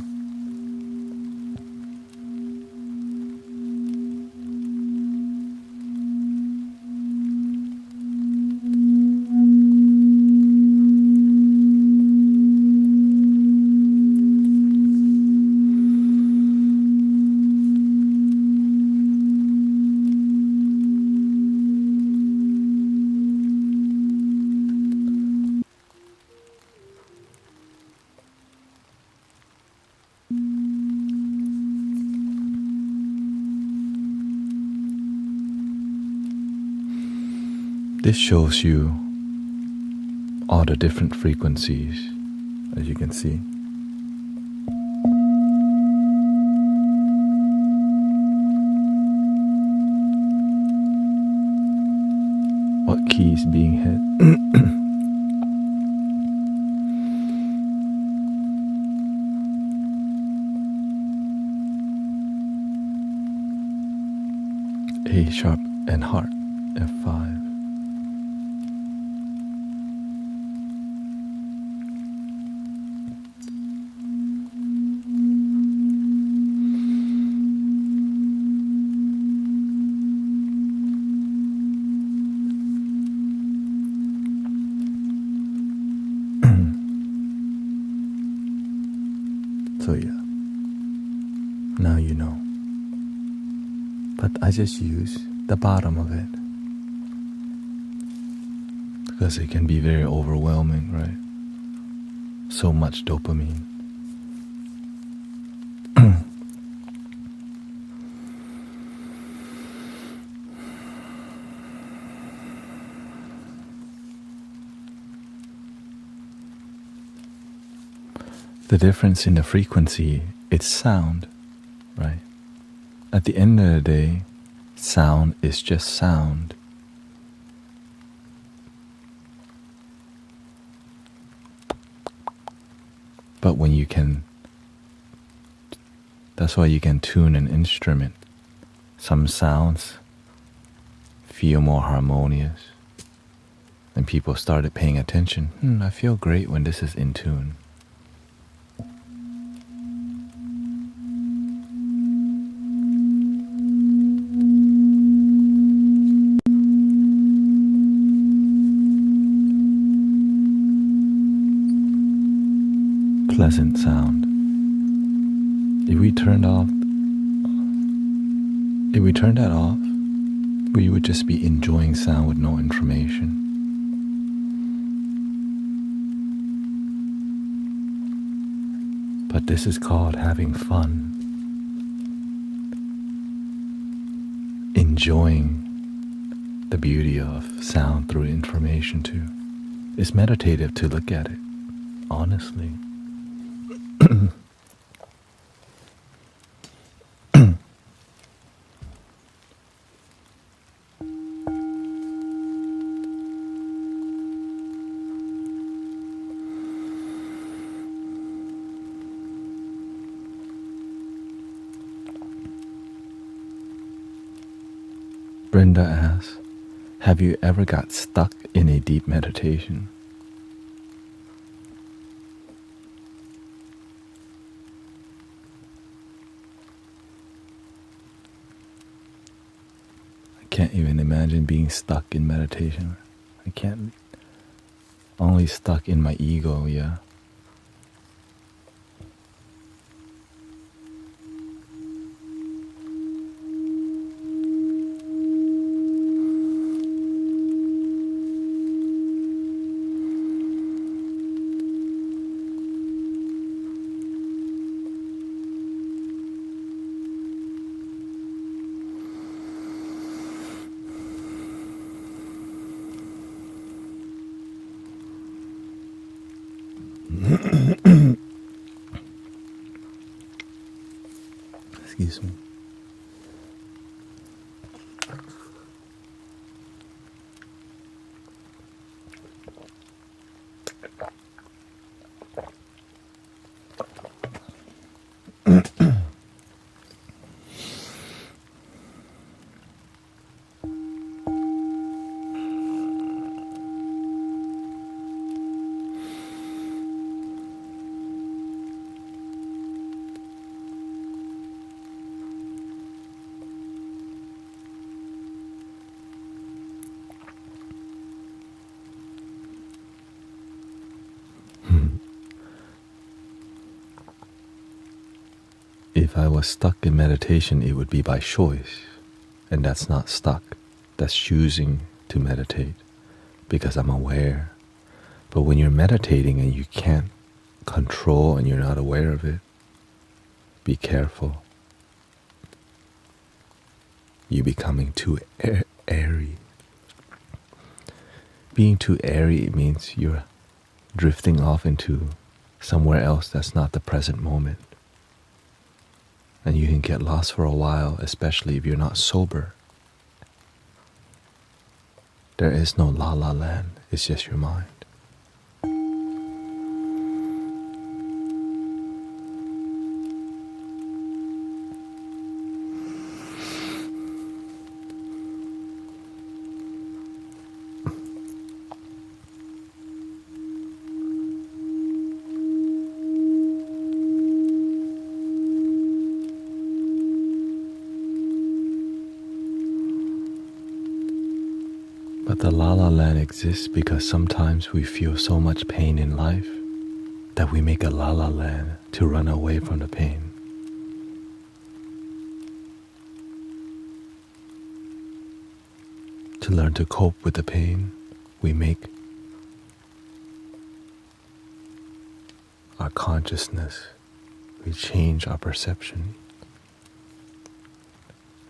Speaker 1: This shows you all the different frequencies, as you can see. What keys being hit. A sharp and heart, F5. So yeah, now you know. But I just use the bottom of it because it can be very overwhelming, right? So much dopamine. The difference in the frequency, it's sound, right? At the end of the day, sound is just sound. But when you can, that's why you can tune an instrument. Some sounds feel more harmonious. And people started paying attention. I feel great when this is in tune. Pleasant sound. If we turned that off, we would just be enjoying sound with no information. But this is called having fun. Enjoying the beauty of sound through information too. It's meditative to look at it, honestly. Brenda asks, have you ever got stuck in a deep meditation? can't even imagine being stuck in meditation. I can't. Only stuck in my ego, yeah. Excuse me. If I was stuck in meditation, it would be by choice. And that's not stuck. That's choosing to meditate because I'm aware. But when you're meditating and you can't control and you're not aware of it, be careful. You're becoming too airy. Being too airy, it means you're drifting off into somewhere else that's not the present moment. And you can get lost for a while, especially if you're not sober. There is no la la land, it's just your mind. But the la la land exists because sometimes we feel so much pain in life that we make a la la land to run away from the pain. To learn to cope with the pain, we make our consciousness, we change our perception.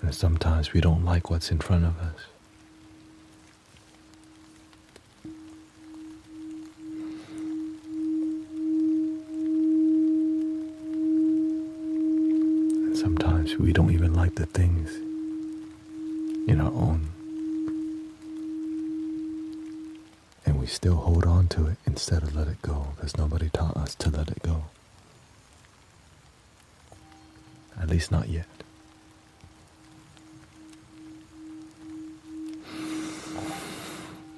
Speaker 1: And sometimes we don't like what's in front of us. Sometimes we don't even like the things in our own. And we still hold on to it instead of let it go because nobody taught us to let it go. At least not yet.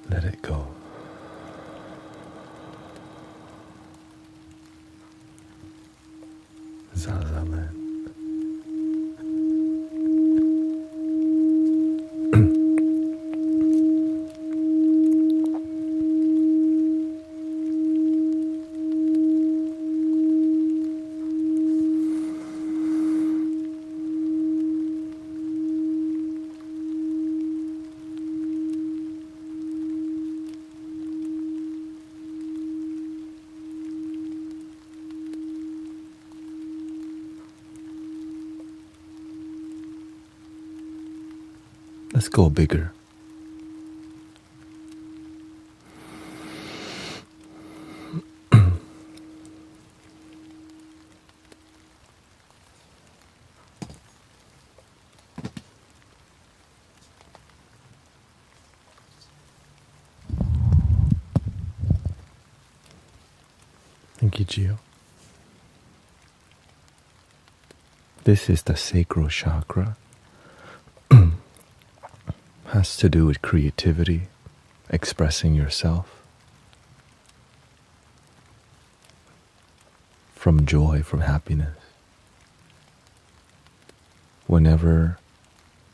Speaker 1: Let it go. Zaza land. Let's go bigger. Thank you, Gio. This is the sacral chakra. Has to do with creativity, expressing yourself, from joy, from happiness. Whenever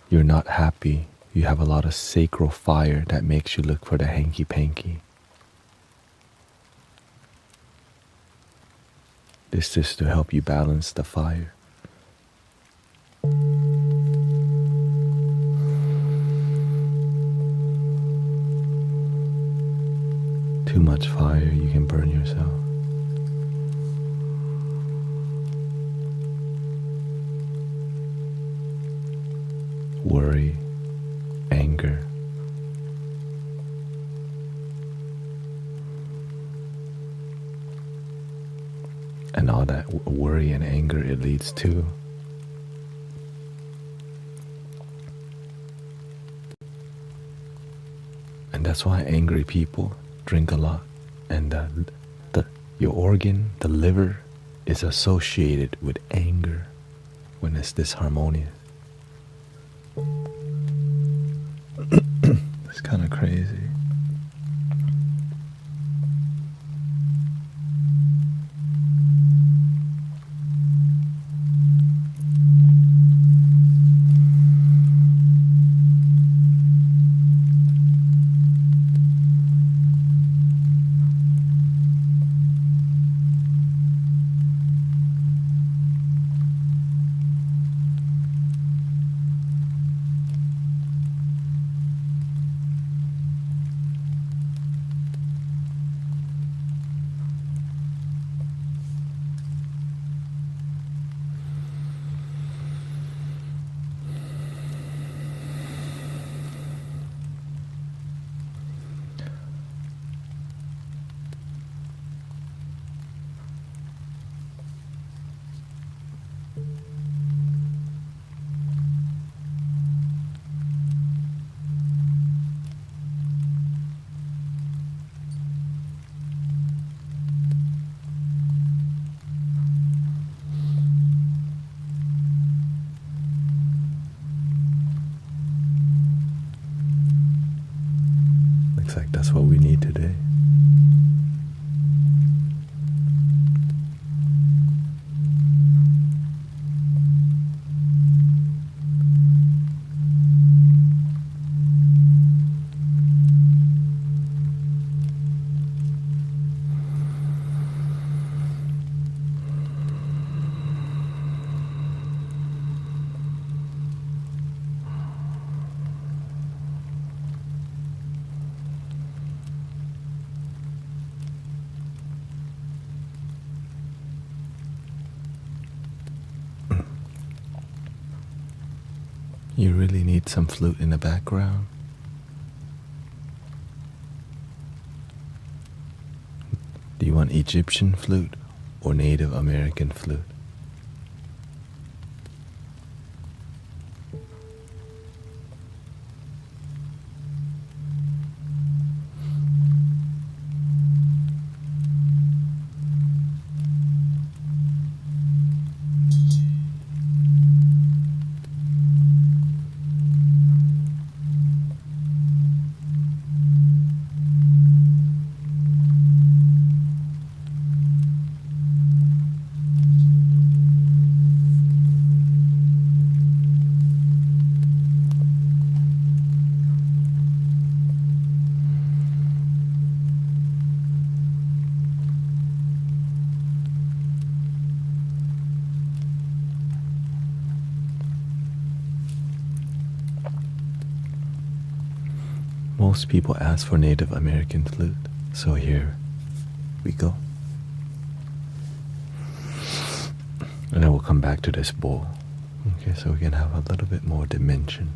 Speaker 1: you're not happy You have a lot of sacral fire that makes you look for the hanky-panky. This is to help you balance the fire. Too much fire, you can burn yourself. Worry, anger. And all that worry and anger it leads to. And that's why angry people drink a lot. And your organ, the liver, is associated with anger when it's disharmonious. It's kind of crazy. Looks like that's what we need today. You really need some flute in the background. Do you want Egyptian flute or Native American flute? Most people ask for Native American flute, so here we go. And then we'll come back to this bowl. Okay, so we can have a little bit more dimension.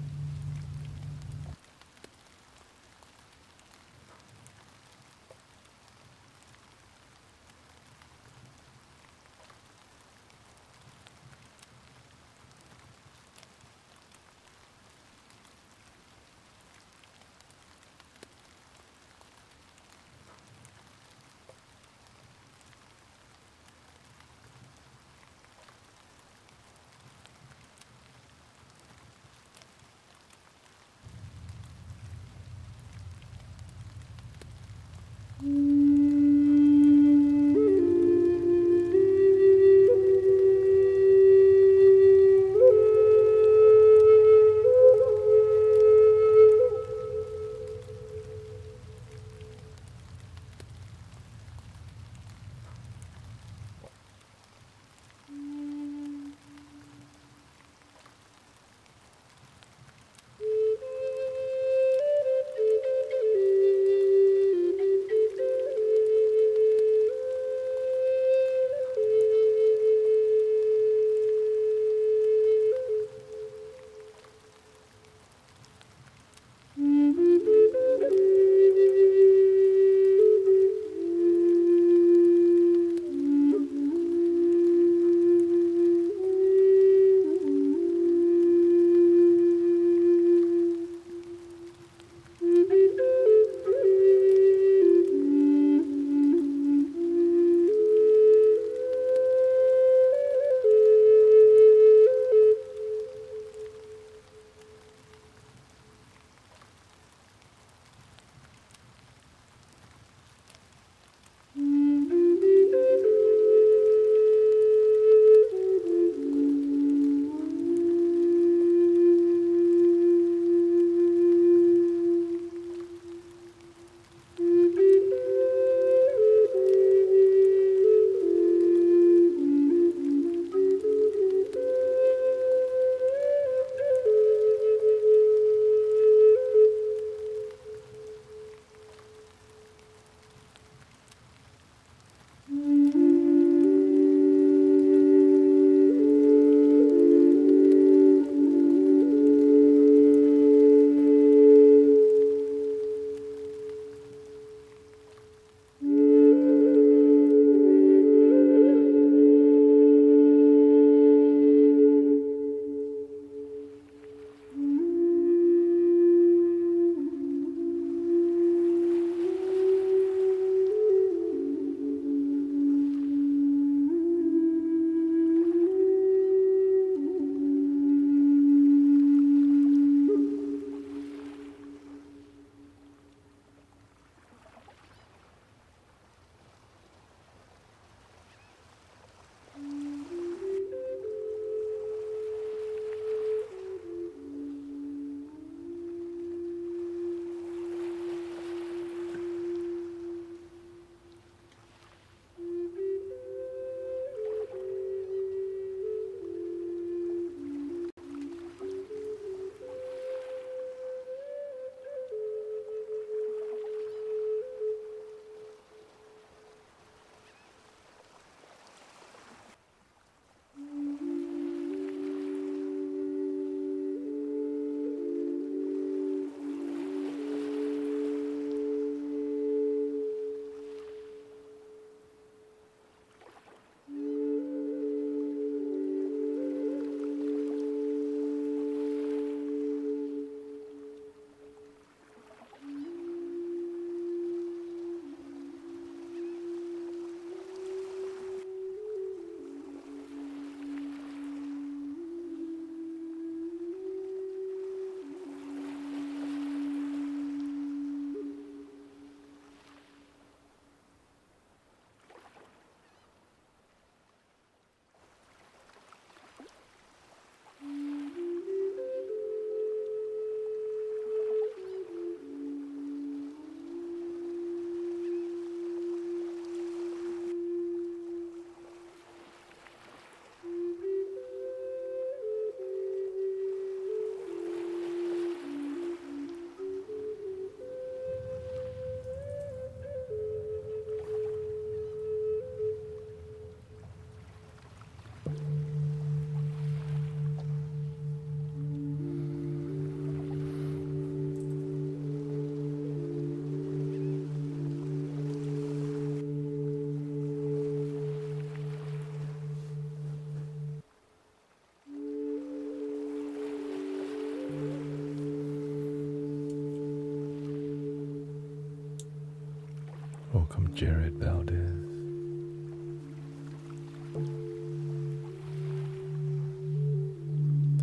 Speaker 1: Jared Valdez.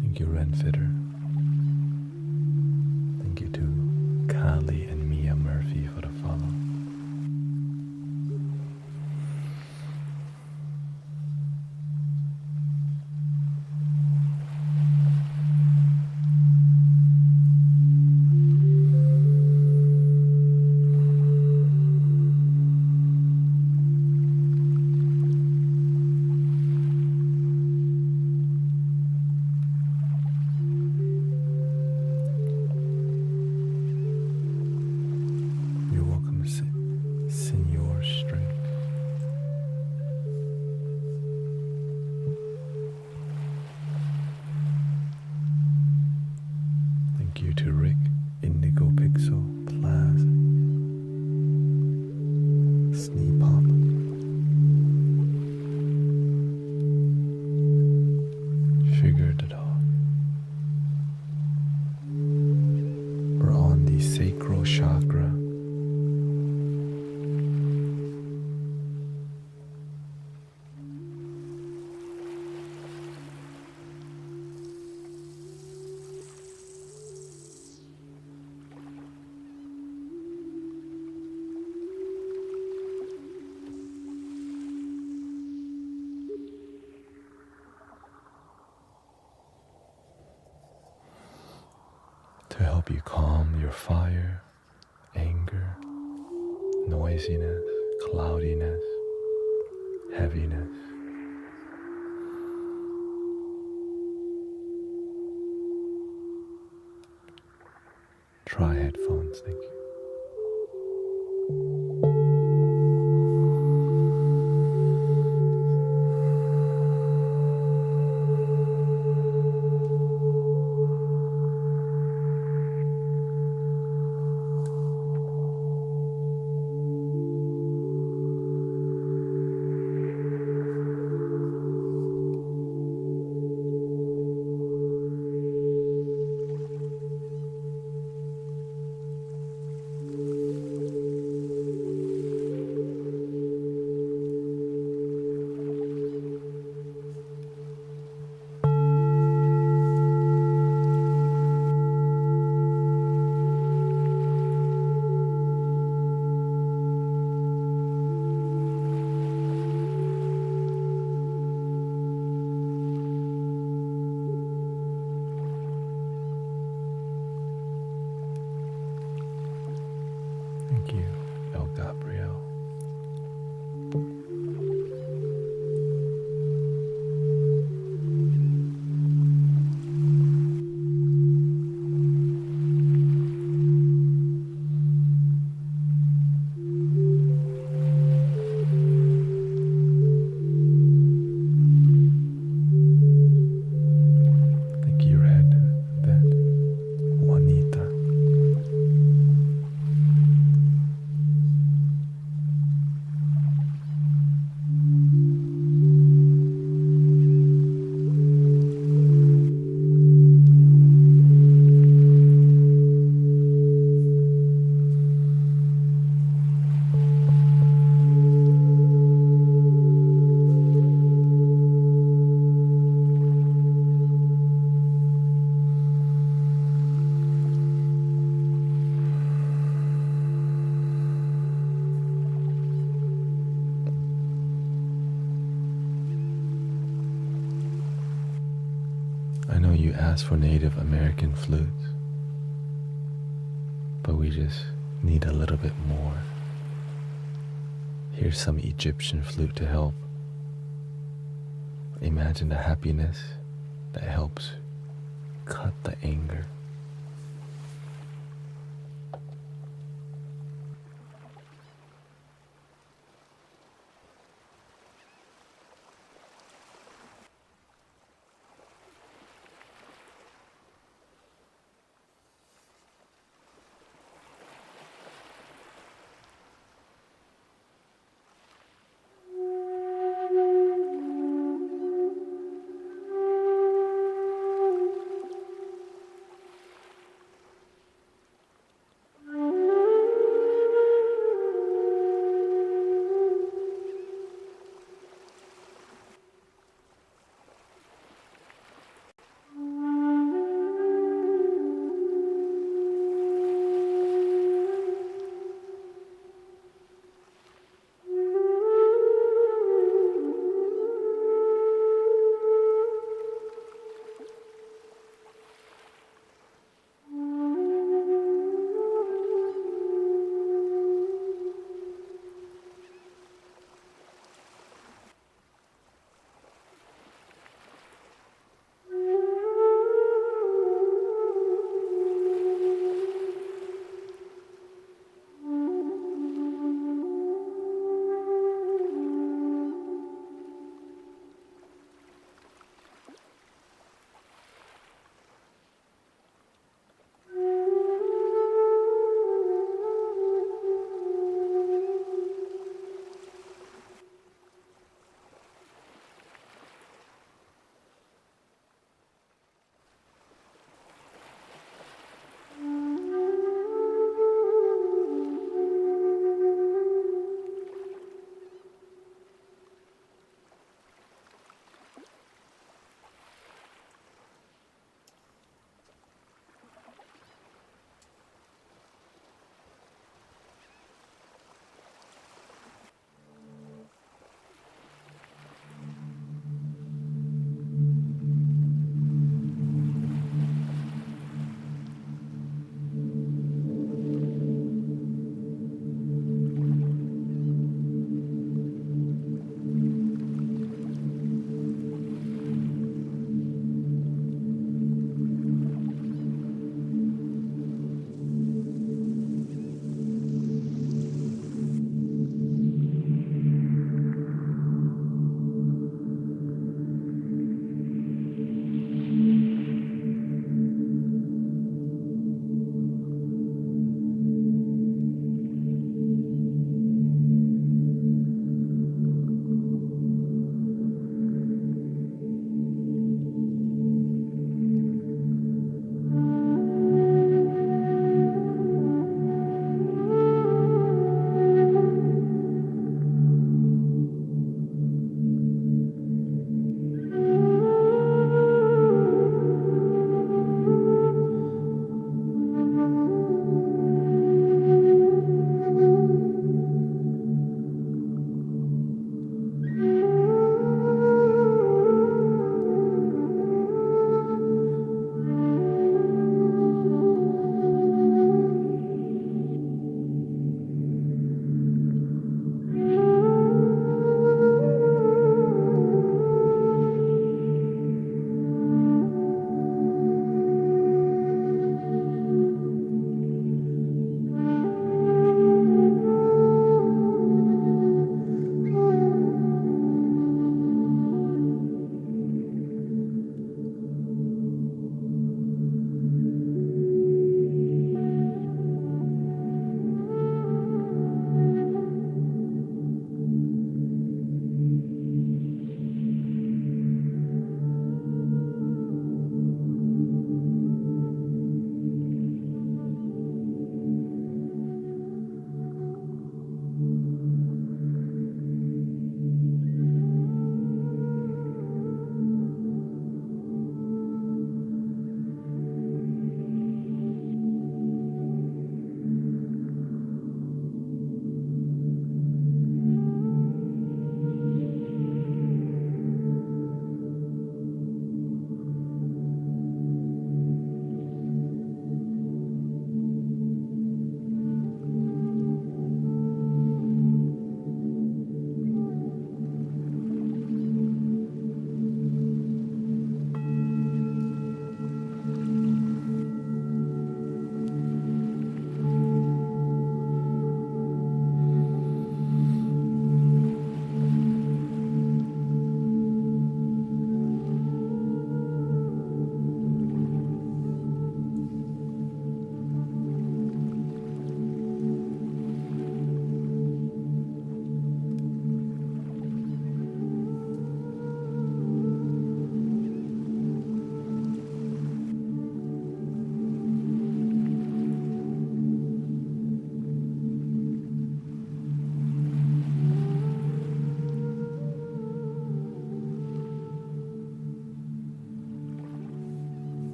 Speaker 1: Thank you, Renfitter. Thank you to Kali and Mia Murphy for the follow. Senor Strength. Thank you to Rick, Indigo Pixel, Plaz, Sneepop, Sugar the Dog. We're on the sacral chakra. To help you calm your fire, anger, noisiness, cloudiness, heaviness. Try headphones, thank you. Thank you, El Gabriel. Thank you, Red Vet, Juanita. I know you asked for Native American flutes, but we just need a little bit more. Here's some Egyptian flute to help. Imagine the happiness that helps cut the anger.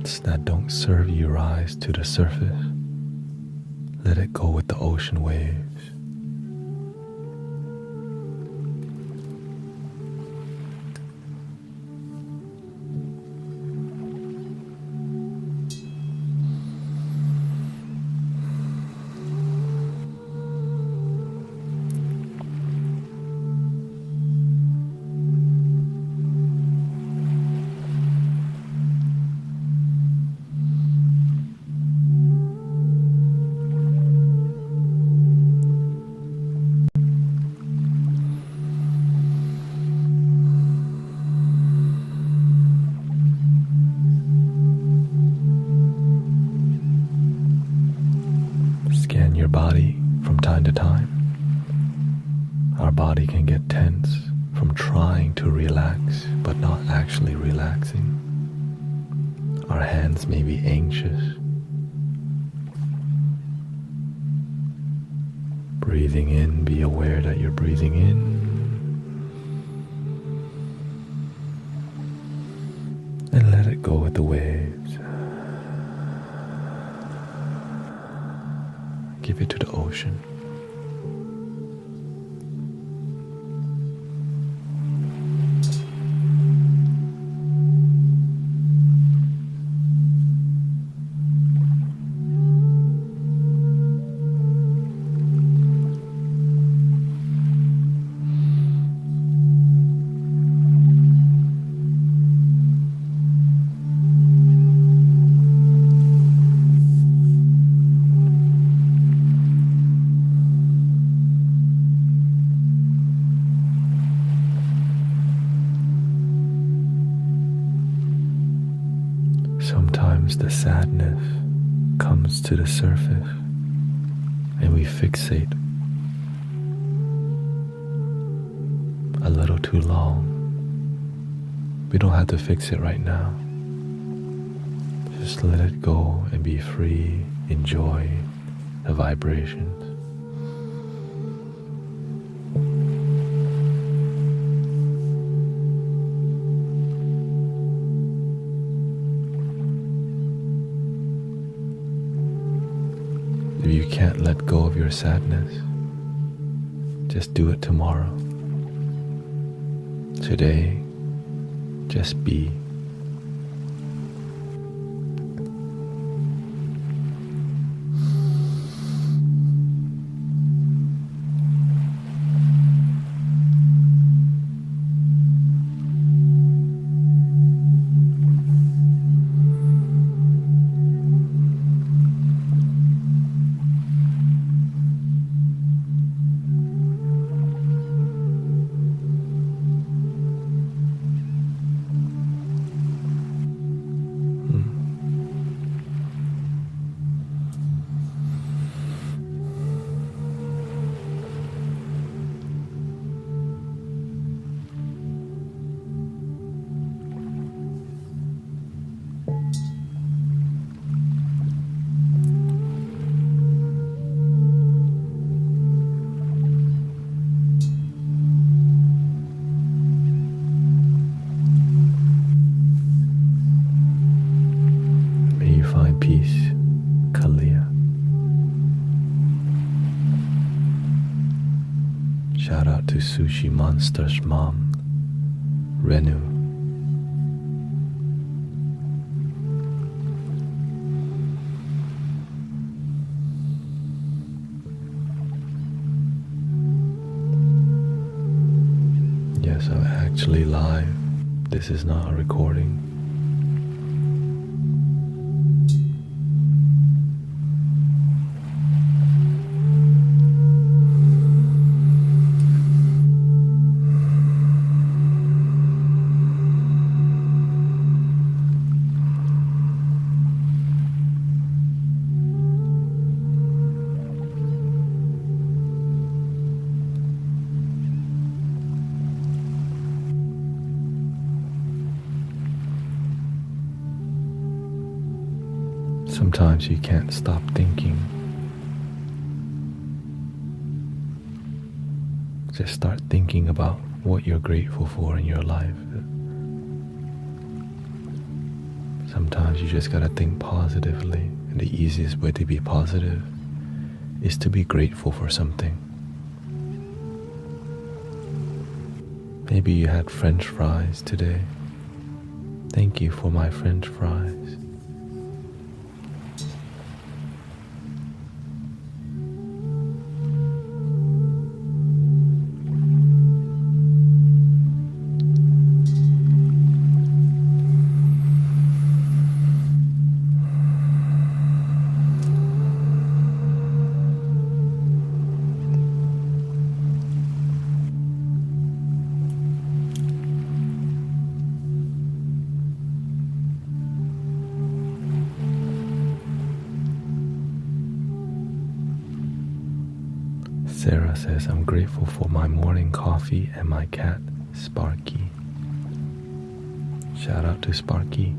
Speaker 1: thoughts that don't serve you rise to the surface. Let it go with the ocean waves. Scan your body from time to time. Our body can get tense from trying to relax but not actually relaxing. Our hands may be anxious. Breathing in, be aware that you're breathing in. And let it go with the waves. Give it to the ocean. Sometimes the sadness comes to the surface and we fixate a little too long. We don't have to fix it right now. Just let it go and be free. Enjoy the vibrations. If you can't let go of your sadness, just do it tomorrow. Today, just be. Peace, Kalia. Shout out to Sushi Monster's mom, Renu. Yes, I'm actually live. This is not a recording. Sometimes you can't stop thinking. Just start thinking about what you're grateful for in your life. sometimes you just gotta think positively, and the easiest way to be positive is to be grateful for something. Maybe you had French fries today. Thank you for my French fries. Sarah says, I'm grateful for my morning coffee and my cat, Sparky. Shout out to Sparky.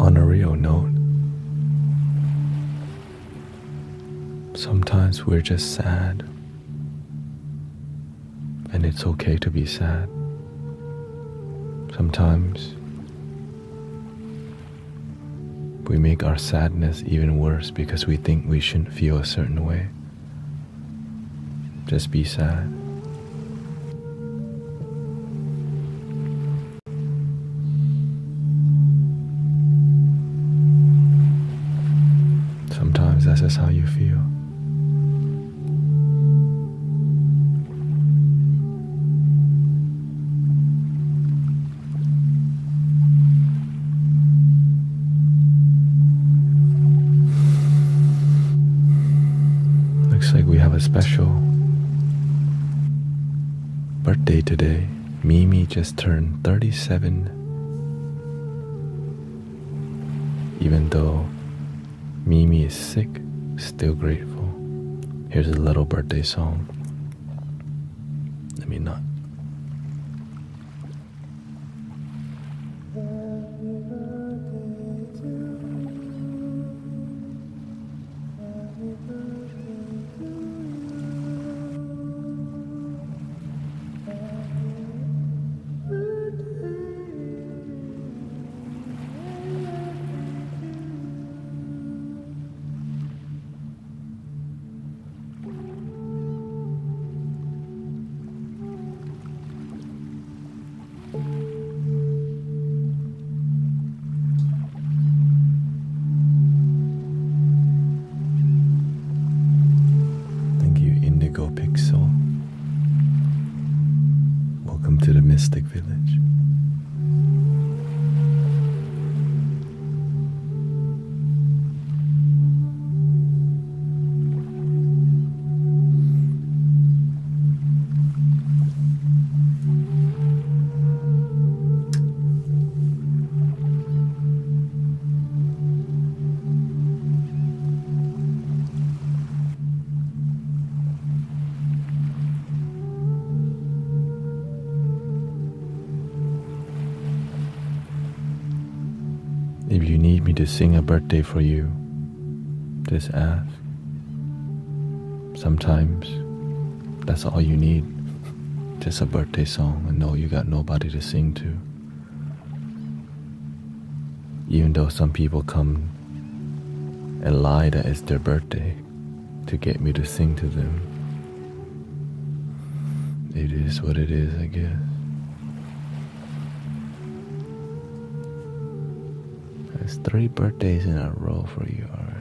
Speaker 1: On a real note, sometimes we're just sad, and it's okay to be sad. Sometimes we make our sadness even worse because we think we shouldn't feel a certain way. Just be sad. Sometimes that's just how you feel. Looks like we have a special birthday today. Mimi just turned 37. Even though Mimi is sick, still grateful. Here's a little birthday song. Let me not. Welcome to the Mystic Village. If you need me to sing a birthday for you, just ask. Sometimes that's all you need, just a birthday song, and know you got nobody to sing to. Even though some people come and lie that it's their birthday, to get me to sing to them. It is what it is, I guess. There's 3 birthdays in a row for you already.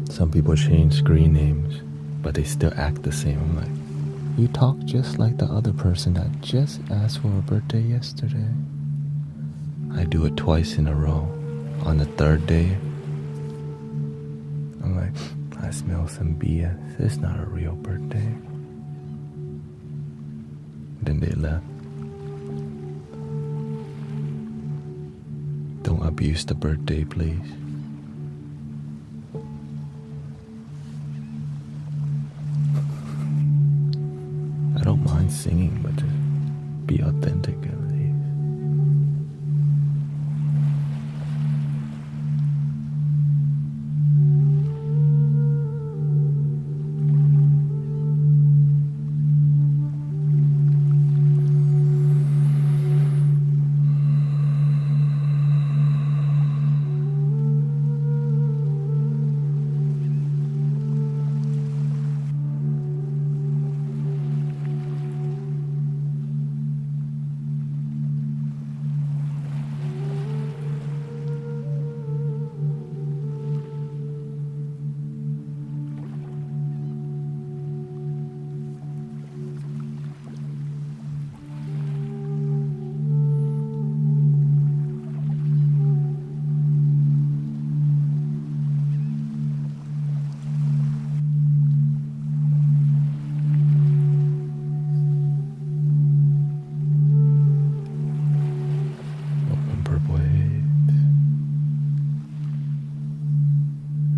Speaker 1: Some people change screen names, but they still act the same. I'm like, you talk just like the other person that just asked for a birthday yesterday. I do it twice in a row. On the 3rd day, I'm like, I smell some BS. It's not a real birthday. Then they left. Don't abuse the birthday, please. I don't mind singing, but just be authentic at least.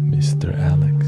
Speaker 1: Mr. Alex.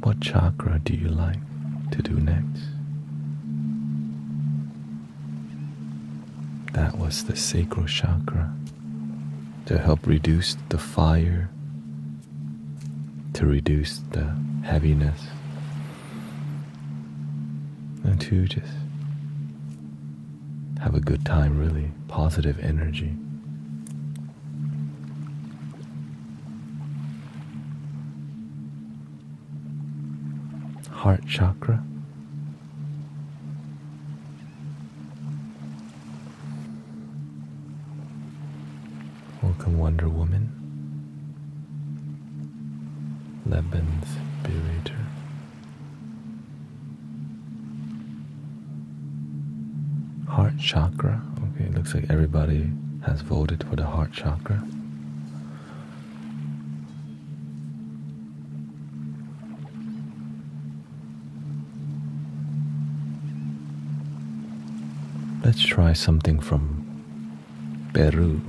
Speaker 1: What chakra do you like to do next? That was the sacral chakra, to help reduce the fire, to reduce the heaviness, and to just have a good time, really positive energy. Heart chakra. Welcome, Wonder Woman. Leban's Berator. Heart chakra. Okay, looks like everybody has voted for the heart chakra. Let's try something from Peru.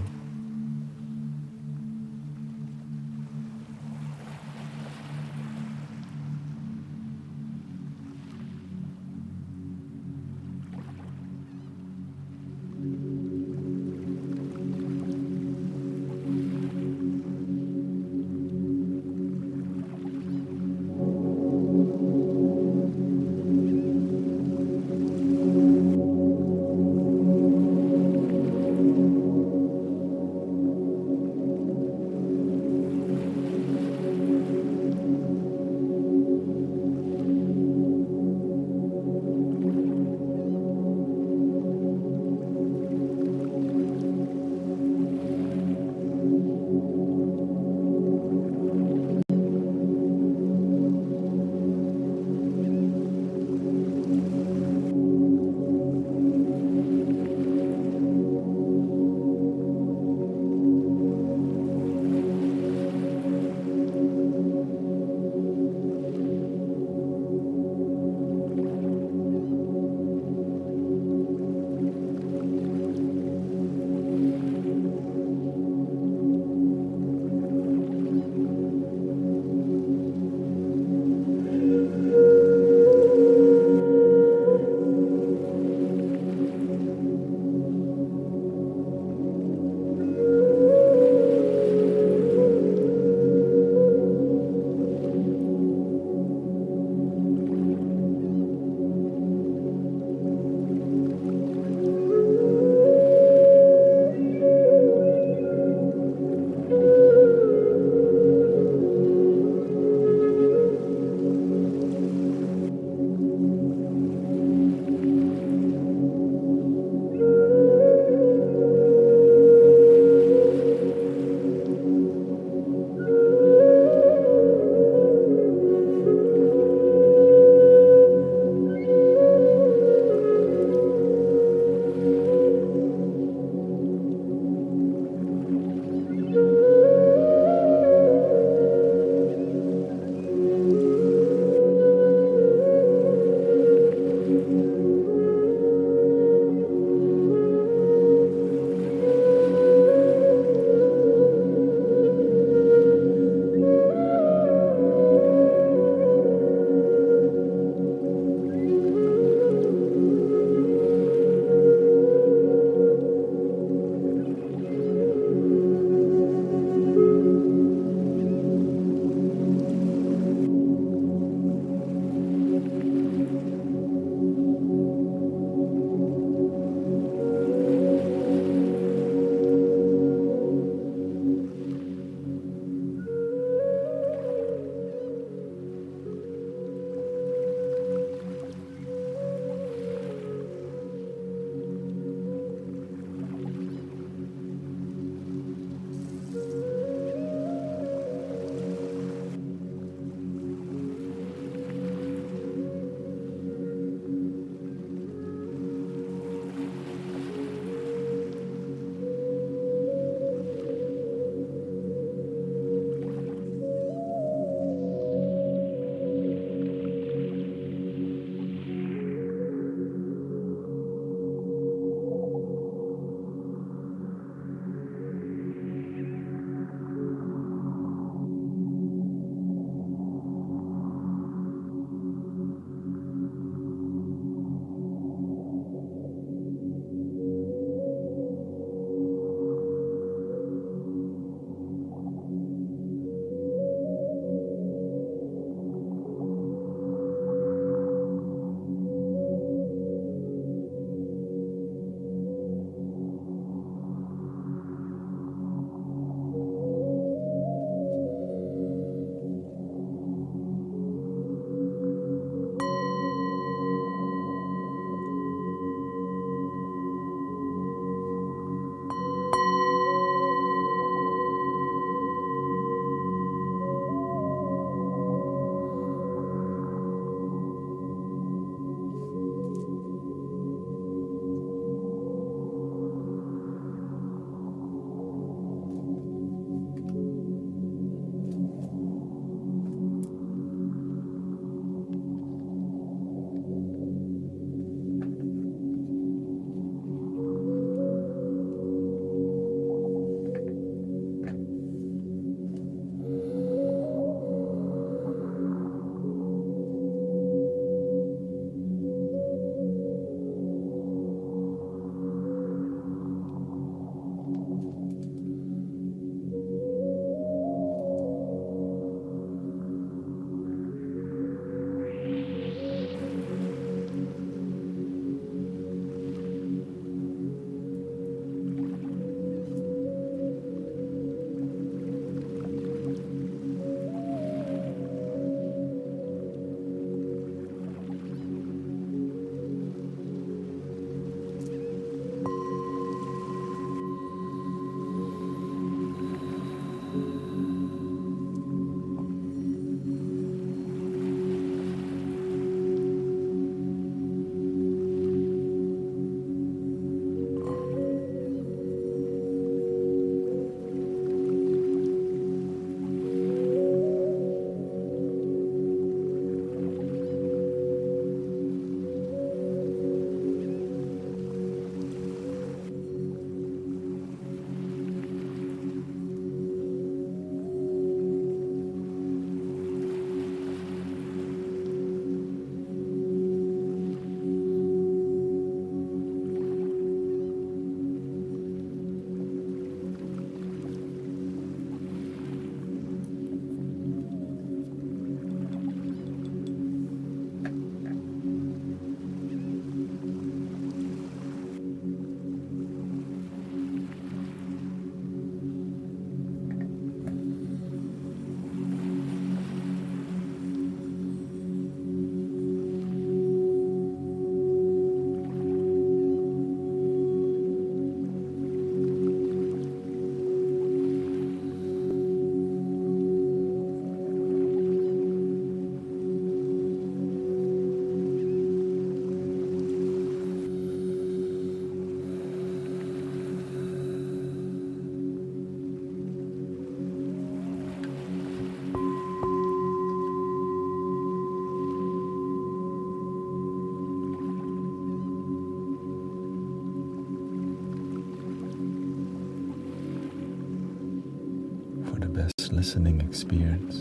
Speaker 1: listening experience,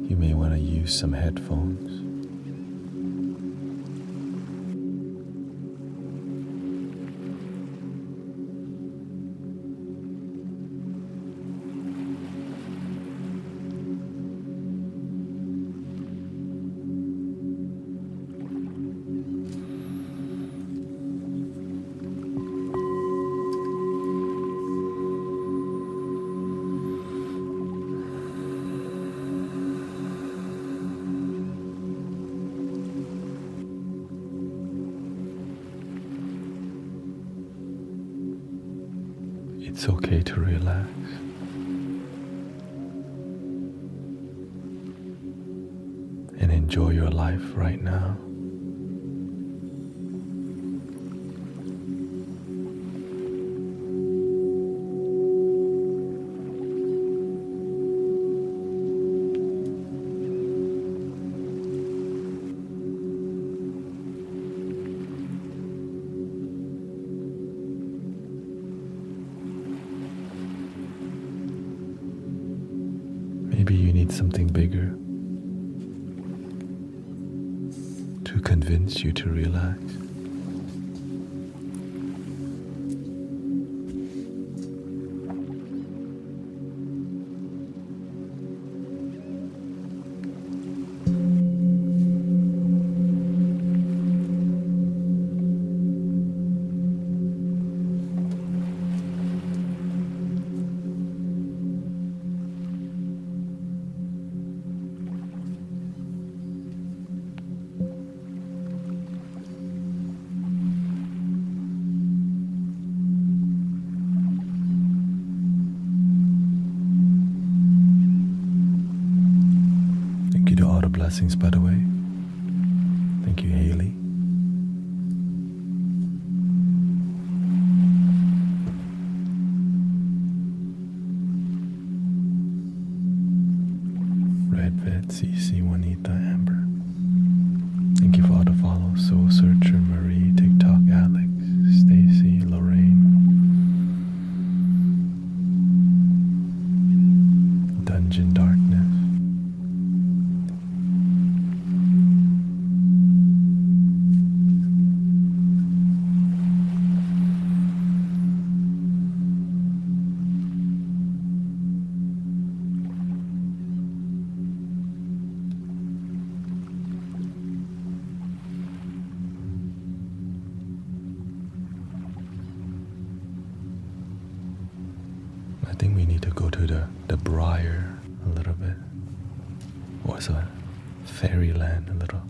Speaker 1: you may want to use some headphones. It's okay to relax. And enjoy your life right now. Maybe you need something bigger to convince you to relax. Thank you to all the blessings, by the way. Thank you, Haley. Red Vet, CC, Juanita, Amber. Thank you for all the follows. Soul Searcher, Marie, TikTok, Alex, Stacy, Lorraine, Dungeon Darkness. I think we need to go to the Briar a little bit. Or so fairyland a little.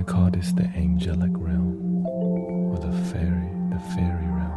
Speaker 1: call this the angelic realm or the fairy realm.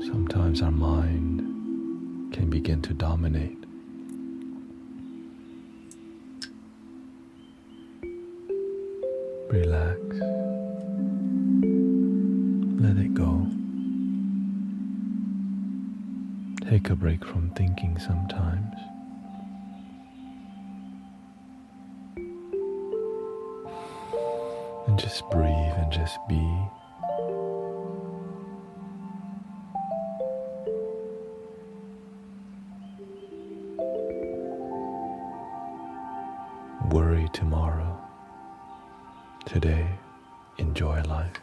Speaker 1: Sometimes our mind can begin to dominate. Relax. Let it go. Take a break from thinking sometimes. And just breathe and just be. Worry tomorrow. Today, enjoy life.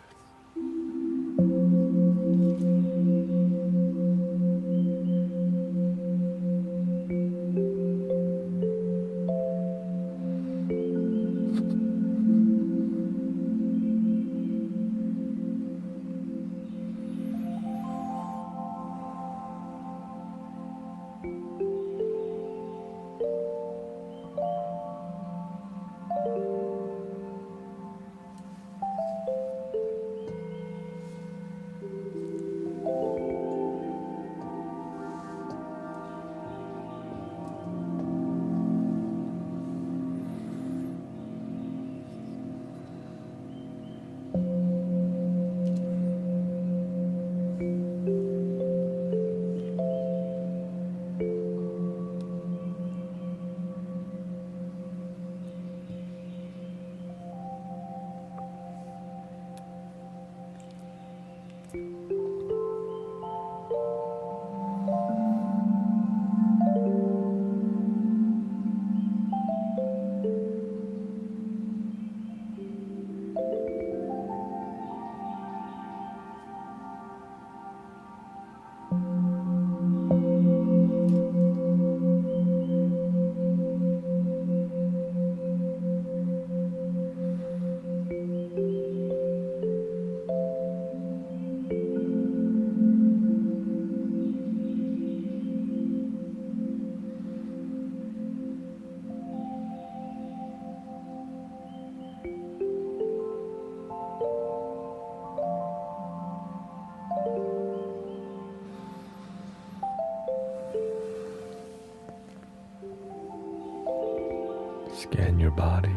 Speaker 1: Scan your body.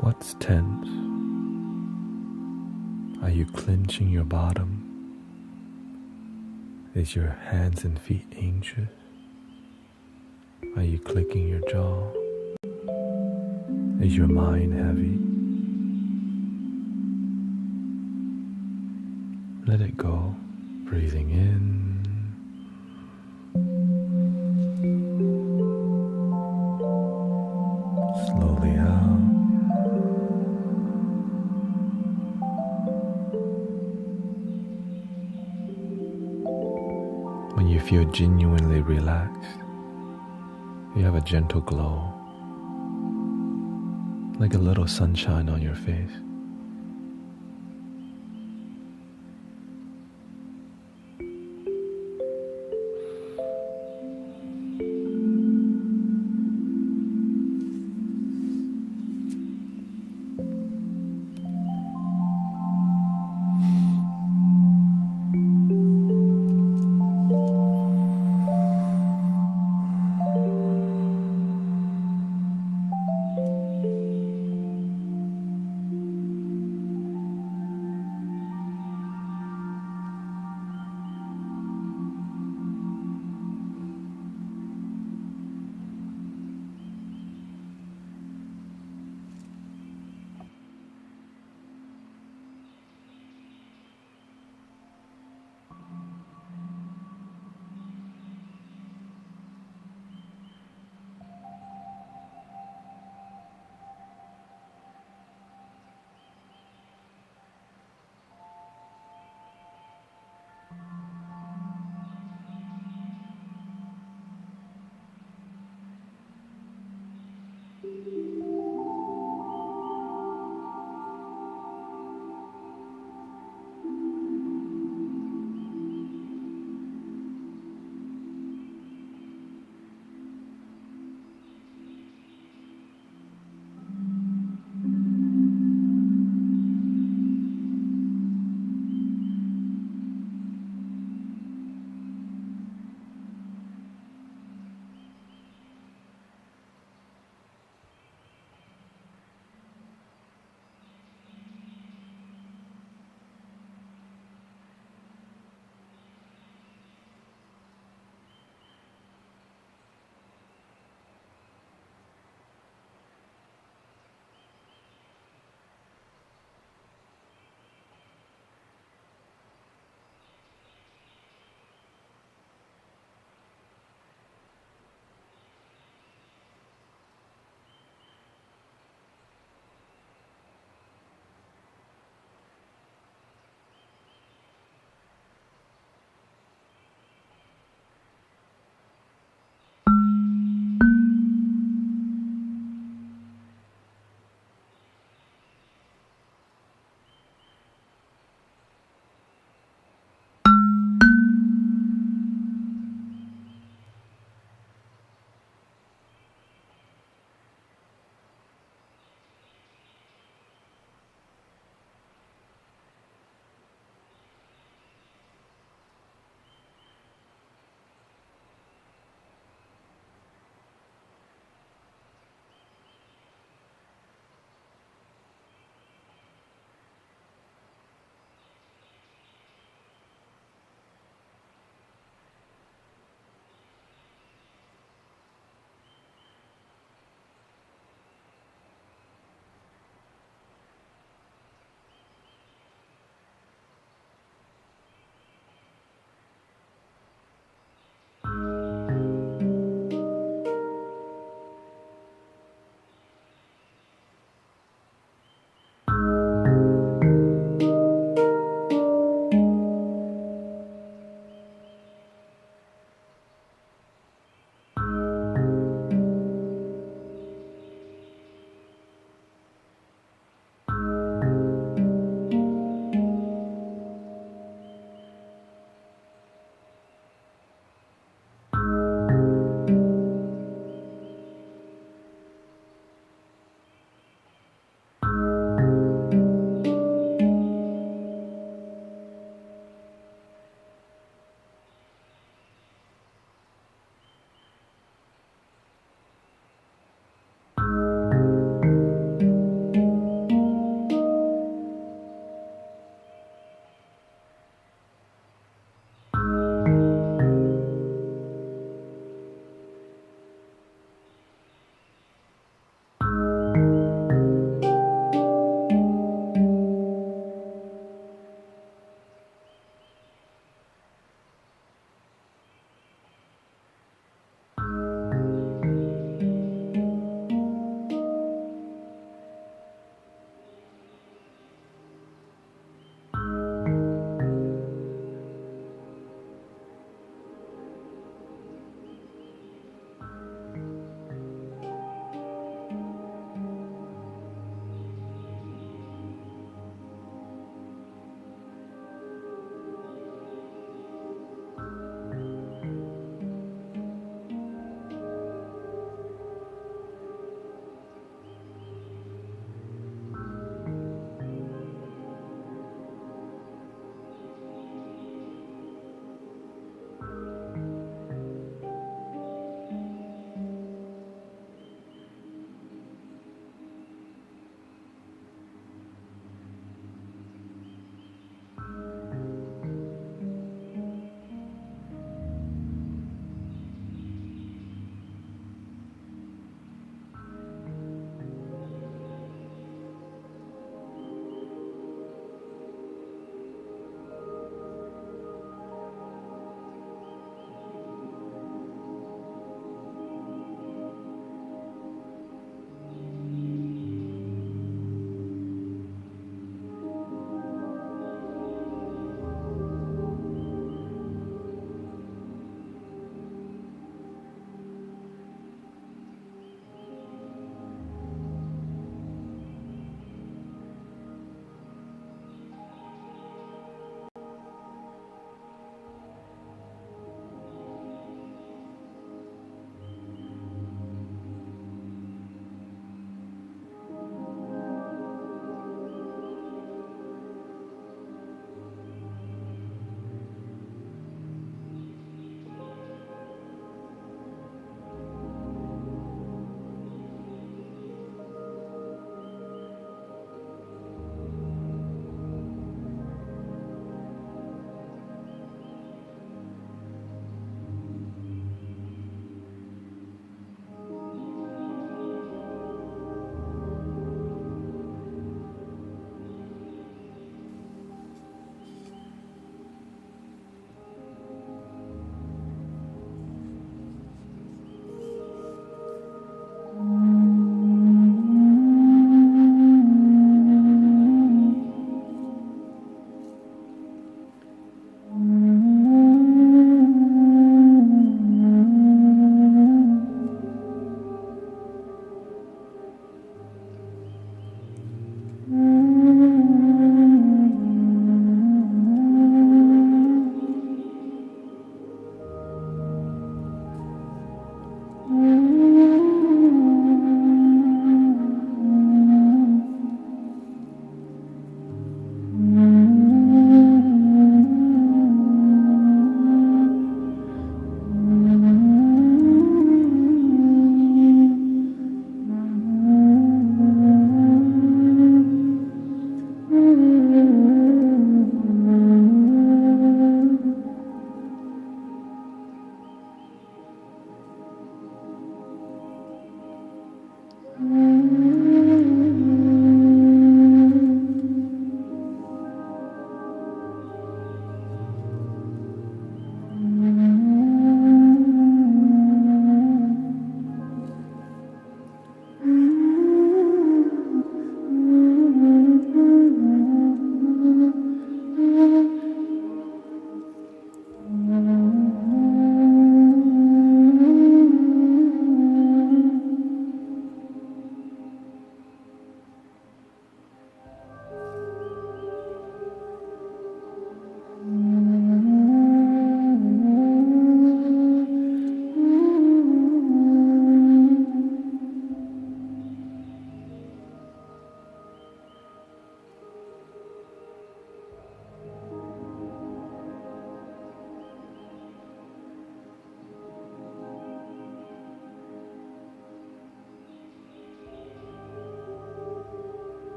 Speaker 1: What's tense? Are you clenching your bottom? Is your hands and feet anxious? Are you clicking your jaw? Is your mind heavy? Let it go, breathing in. Slowly out. When you feel genuinely relaxed, you have a gentle glow, like a little sunshine on your face.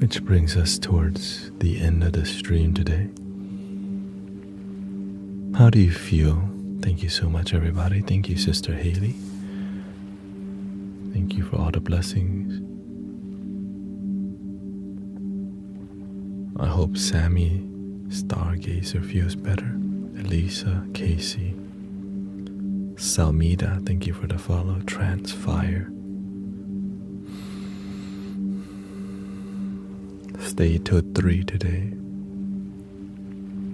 Speaker 1: Which brings us towards the end of the stream today. How do you feel? Thank you so much, everybody. Thank you, Sister Haley. Thank you for all the blessings. I hope Sammy, Stargazer, feels better. Elisa, Casey, Salmida, thank you for the follow. Transfire. Stay till 3 today.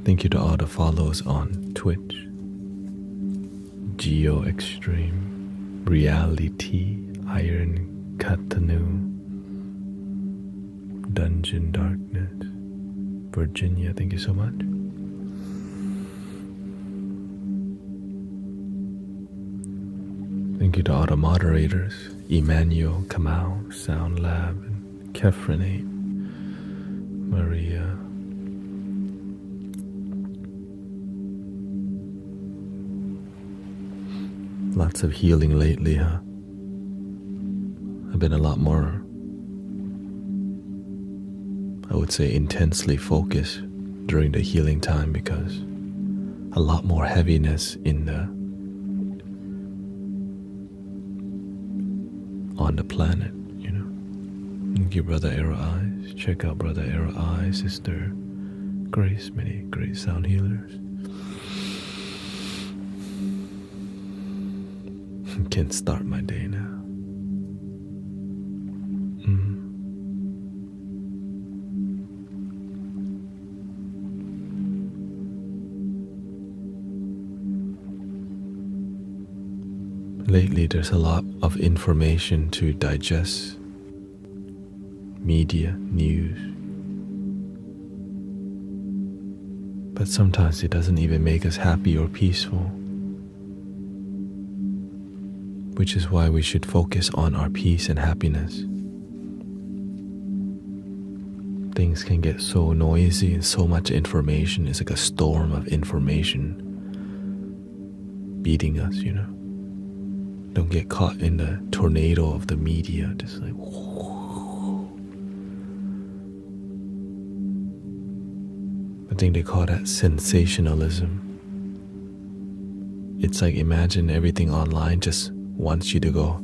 Speaker 1: Thank you to all the follows on Twitch. Geo Extreme, Reality, Iron Katanu, Dungeon Darkness, Virginia, thank you so much. Thank you to all the moderators, Emmanuel, Kamal, Sound Lab, and Kefrenate, Maria. Lots of healing lately, huh? I've been a lot more, I would say, intensely focused during the healing time because a lot more heaviness on the planet, you know. Thank you, Brother Arrow Eyes. Check out Brother Arrow Eyes, Sister Grace, many great sound healers. Can start my day now. Lately, there's a lot of information to digest. Media, news. But sometimes it doesn't even make us happy or peaceful. Which is why we should focus on our peace and happiness. Things can get so noisy and so much information. It's like a storm of information beating us, you know. Don't get caught in the tornado of the media, just like whoo. I think they call that sensationalism. It's like, imagine everything online just wants you to go,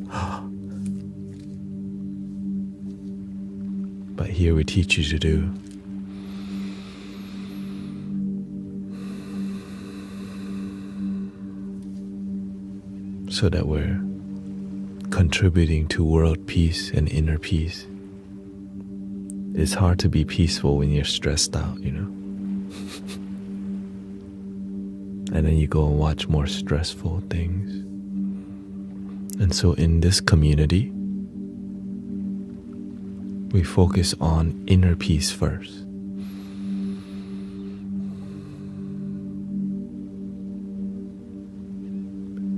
Speaker 1: but here we teach you to do. So that we're contributing to world peace and inner peace. It's hard to be peaceful when you're stressed out, you know. And then you go and watch more stressful things. And so in this community, we focus on inner peace first.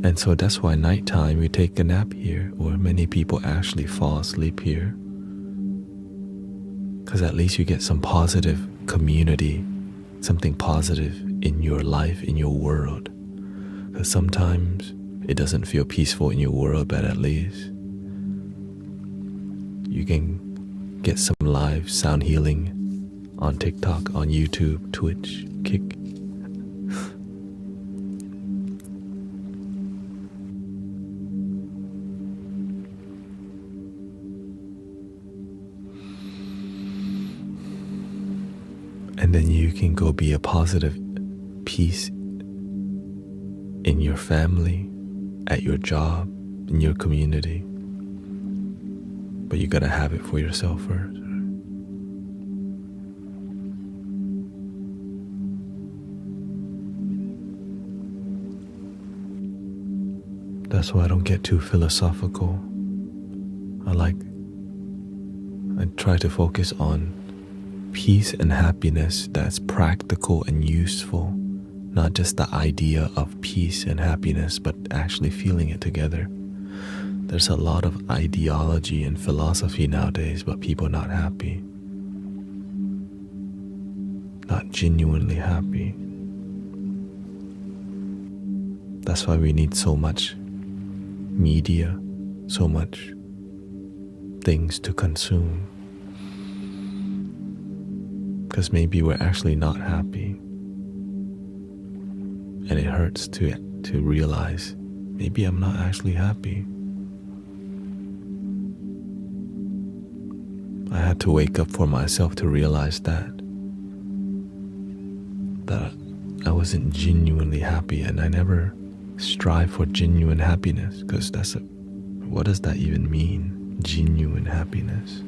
Speaker 1: And so that's why nighttime we take a nap here, or many people actually fall asleep here. Because at least you get some positive community, something positive in your life, in your world. Because sometimes it doesn't feel peaceful in your world, but at least you can get some live sound healing on TikTok, on YouTube, Twitch, Kick. And then you can go be a positive peace in your family, at your job, in your community. But you gotta have it for yourself first. That's why I don't get too philosophical. I try to focus on peace and happiness that's practical and useful, not just the idea of peace and happiness, but actually feeling it together. There's a lot of ideology and philosophy nowadays, but people not happy, not genuinely happy. That's why we need so much media, so much things to consume. because maybe we're actually not happy. And it hurts to realize, maybe I'm not actually happy. I had to wake up for myself to realize that I wasn't genuinely happy, and I never strive for genuine happiness, because what does that even mean? Genuine happiness.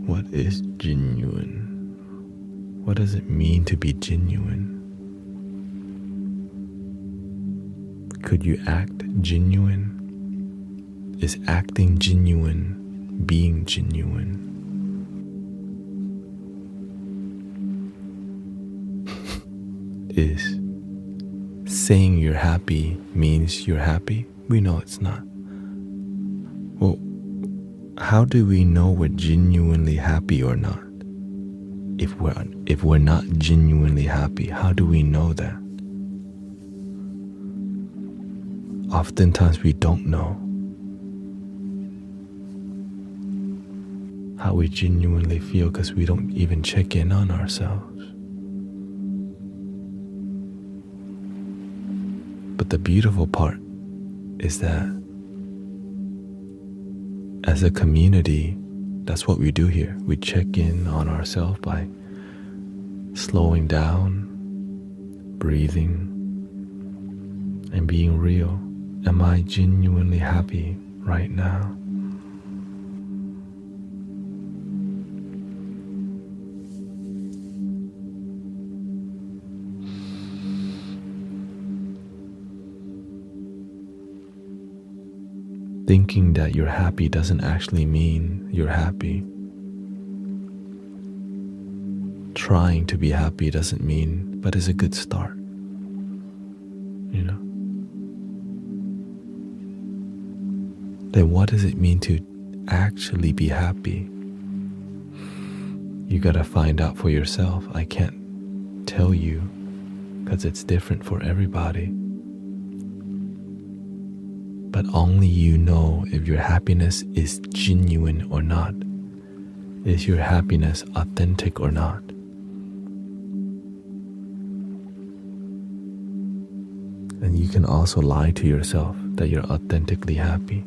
Speaker 1: What is genuine? What does it mean to be genuine? Could you act genuine? Is acting genuine being genuine? Is saying you're happy means you're happy? We know it's not. Well, how do we know we're genuinely happy or not? If we're not genuinely happy, how do we know that? Oftentimes we don't know how we genuinely feel because we don't even check in on ourselves. But the beautiful part is that as a community, that's what we do here. We check in on ourselves by slowing down, breathing, and being real. Am I genuinely happy right now? Thinking that you're happy doesn't actually mean you're happy. Trying to be happy doesn't mean, but it's a good start. Then what does it mean to actually be happy? You gotta find out for yourself. I can't tell you because it's different for everybody. But only you know if your happiness is genuine or not. Is your happiness authentic or not? And you can also lie to yourself that you're authentically happy.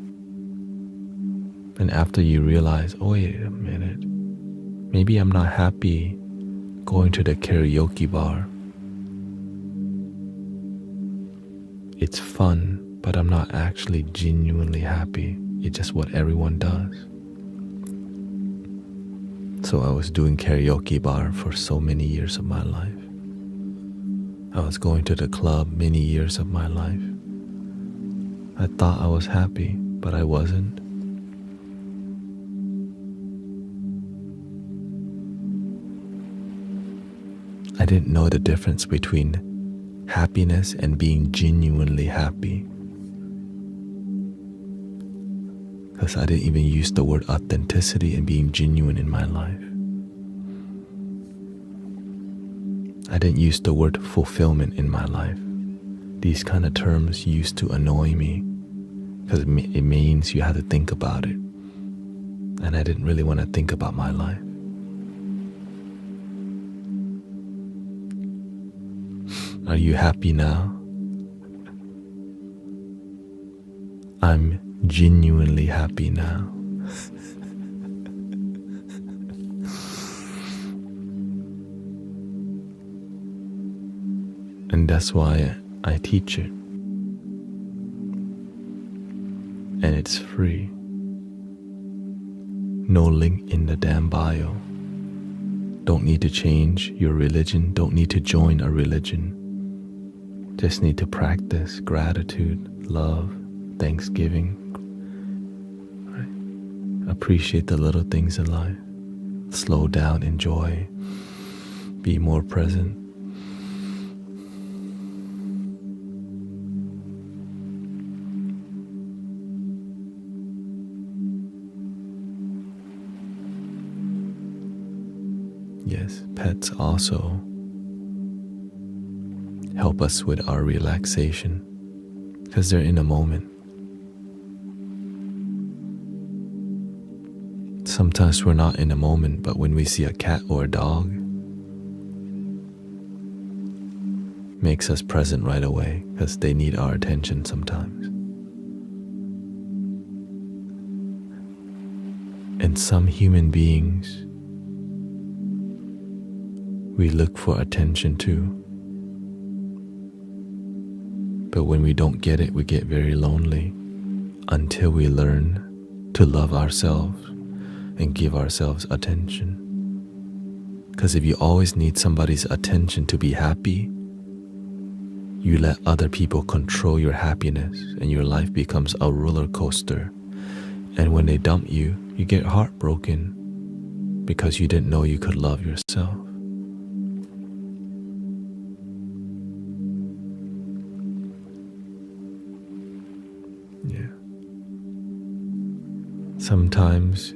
Speaker 1: And after you realize, oh, wait a minute, maybe I'm not happy going to the karaoke bar. It's fun, but I'm not actually genuinely happy. It's just what everyone does. So I was doing karaoke bar for so many years of my life. I was going to the club many years of my life. I thought I was happy, but I wasn't. I didn't know the difference between happiness and being genuinely happy. Because I didn't even use the word authenticity and being genuine in my life. I didn't use the word fulfillment in my life. These kind of terms used to annoy me because it means you have to think about it. And I didn't really want to think about my life. Are you happy now? I'm genuinely happy now. And that's why I teach it. And it's free. No link in the damn bio. Don't need to change your religion. Don't need to join a religion. Just need to practice gratitude, love, thanksgiving. Right? Appreciate the little things in life. Slow down, enjoy. Be more present. Yes, pets also help us with our relaxation because they're in a moment. Sometimes we're not in a moment, but when we see a cat or a dog, makes us present right away because they need our attention sometimes. And some human beings we look for attention too. But when we don't get it, we get very lonely until we learn to love ourselves and give ourselves attention. Because if you always need somebody's attention to be happy, you let other people control your happiness and your life becomes a roller coaster. And when they dump you, you get heartbroken because you didn't know you could love yourself. Yeah. Sometimes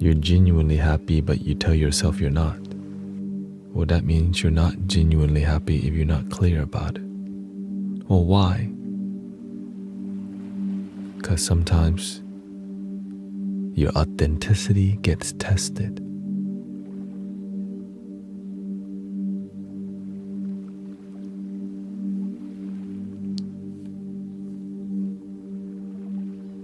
Speaker 1: you're genuinely happy, but you tell yourself you're not. Well, that means you're not genuinely happy if you're not clear about it. Well, why? Because sometimes your authenticity gets tested.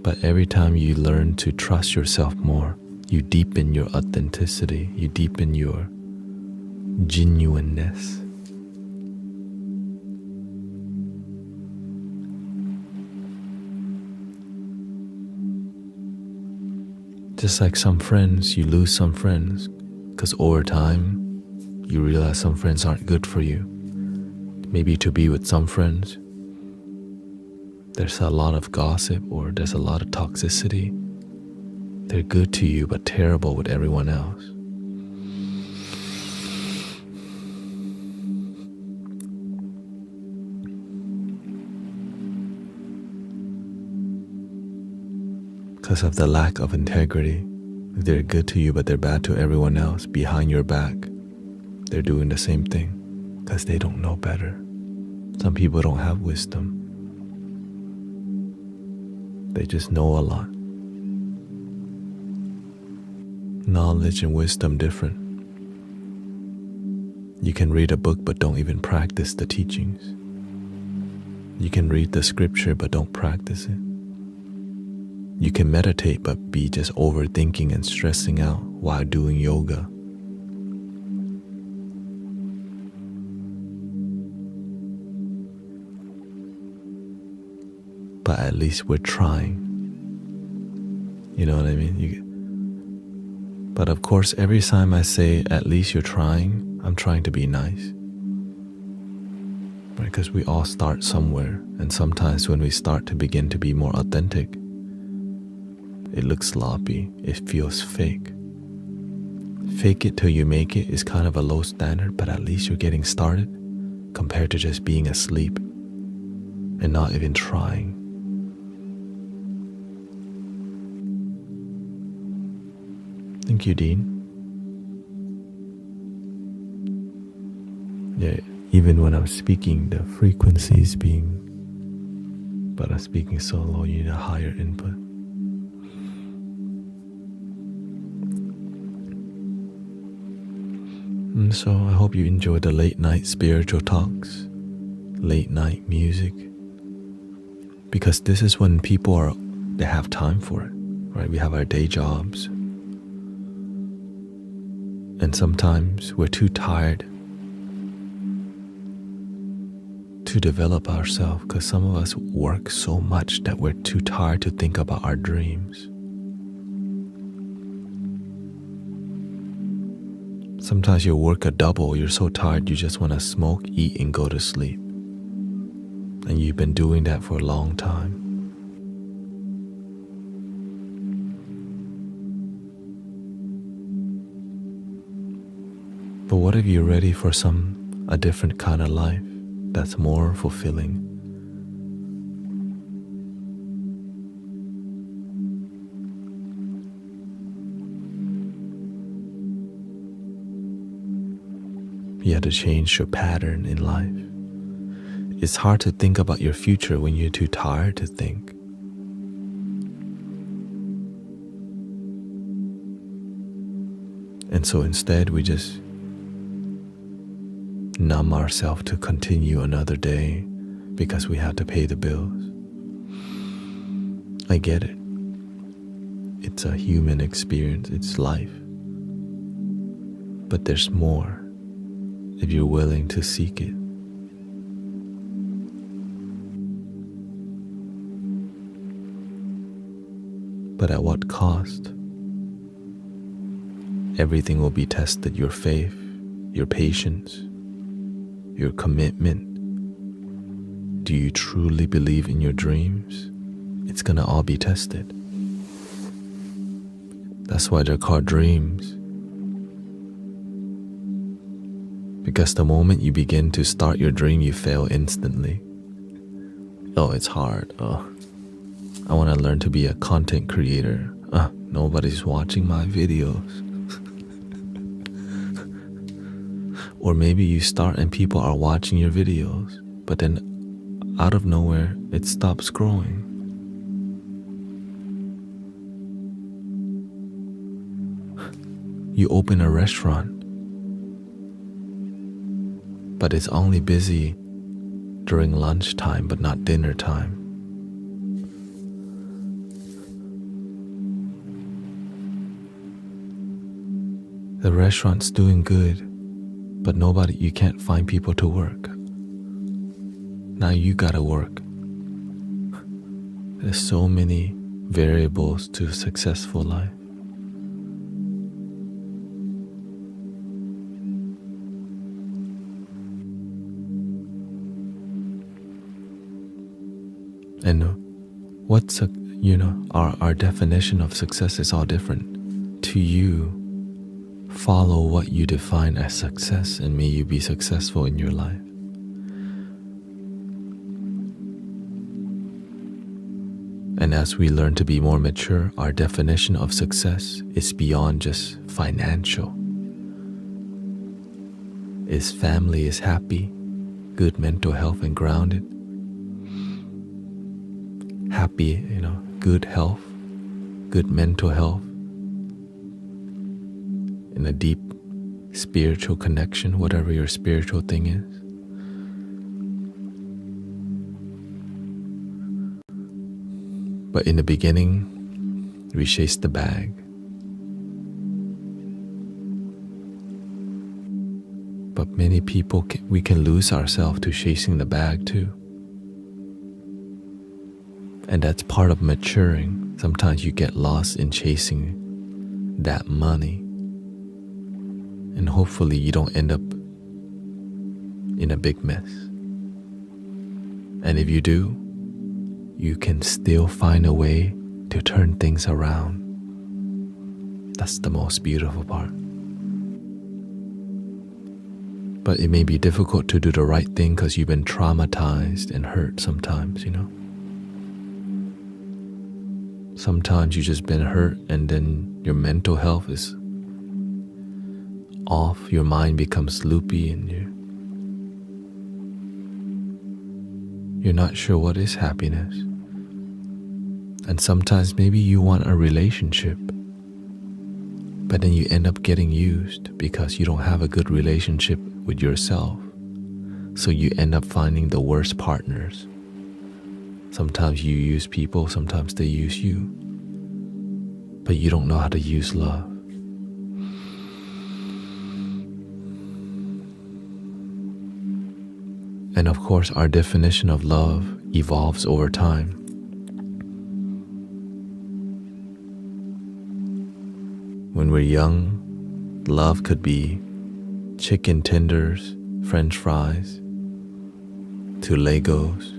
Speaker 1: But every time you learn to trust yourself more, you deepen your authenticity, you deepen your genuineness. Just like some friends, you lose some friends because over time you realize some friends aren't good for you. Maybe to be with some friends, there's a lot of gossip or there's a lot of toxicity. They're good to you but terrible with everyone else. Because of the lack of integrity. They're good to you but they're bad to everyone else. Behind your back, they're doing the same thing because they don't know better. Some people don't have wisdom. They just know a lot. Knowledge and wisdom different. You can read a book but don't even practice the teachings. You can read the scripture but don't practice it. You can meditate but be just overthinking and stressing out while doing yoga. But at least we're trying. You know what I mean? But of course, every time I say, at least you're trying, I'm trying to be nice. Right? Because we all start somewhere. And sometimes when we start to begin to be more authentic, it looks sloppy. It feels fake. Fake it till you make it is kind of a low standard, but at least you're getting started compared to just being asleep and not even trying. Thank you, Dean. Yeah, even when I'm speaking, the frequency is but I'm speaking so low, you need a higher input. And so I hope you enjoy the late night spiritual talks, late night music, because this is when people they have time for it, right? We have our day jobs. And sometimes we're too tired to develop ourselves because some of us work so much that we're too tired to think about our dreams. Sometimes you work a double, you're so tired you just want to smoke, eat, and go to sleep. And you've been doing that for a long time. But what if you're ready for a different kind of life that's more fulfilling? You have to change your pattern in life. It's hard to think about your future when you're too tired to think. And so instead we just numb ourselves to continue another day because we have to pay the bills. I get it. It's a human experience, it's life. But there's more if you're willing to seek it. But at what cost? Everything will be tested: your faith, your patience, your commitment. Do you truly believe in your dreams? It's gonna all be tested. That's why they're called dreams. Because the moment you begin to start your dream, you fail instantly. Oh, it's hard. Oh, I want to learn to be a content creator. Nobody's watching my videos. Or maybe you start and people are watching your videos, but then out of nowhere, it stops growing. You open a restaurant, but it's only busy during lunchtime, but not dinner time. The restaurant's doing good, but you can't find people to work. Now you gotta work. There's so many variables to a successful life. And our definition of success is all different. To you, follow what you define as success, and may you be successful in your life. And as we learn to be more mature, our definition of success is beyond just financial. Is family is happy, good mental health and grounded, happy, good health, good mental health, in a deep spiritual connection, whatever your spiritual thing is. But in the beginning, we chase the bag. But many people, we can lose ourselves to chasing the bag too. And that's part of maturing. Sometimes you get lost in chasing that money. And hopefully you don't end up in a big mess. And if you do, you can still find a way to turn things around. That's the most beautiful part. But it may be difficult to do the right thing because you've been traumatized and hurt sometimes, Sometimes you've just been hurt and then your mental health is off, your mind becomes loopy and you're not sure what is happiness. And sometimes maybe you want a relationship, but then you end up getting used because you don't have a good relationship with yourself. So you end up finding the worst partners. Sometimes you use people, sometimes they use you. But you don't know how to use love. And of course, our definition of love evolves over time. When we're young, love could be chicken tenders, French fries, to Legos,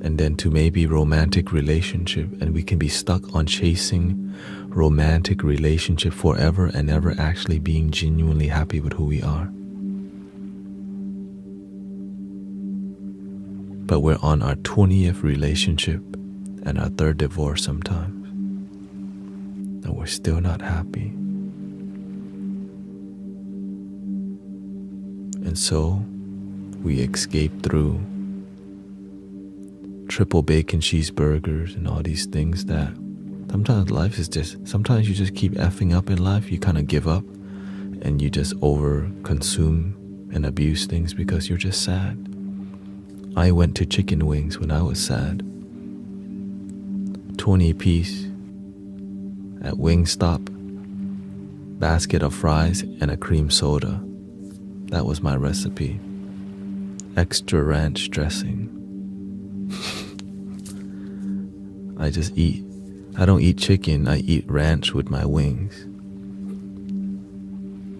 Speaker 1: and then to maybe romantic relationship, and we can be stuck on chasing romantic relationship forever and never actually being genuinely happy with who we are. But we're on our 20th relationship and our 3rd divorce sometimes, and we're still not happy. And so we escape through triple bacon cheeseburgers and all these things that Sometimes you just keep effing up in life. You kind of give up and you just over consume and abuse things because you're just sad. I went to chicken wings when I was sad. 20 piece at Wingstop, basket of fries and a cream soda. That was my recipe. Extra ranch dressing. I don't eat chicken, I eat ranch with my wings.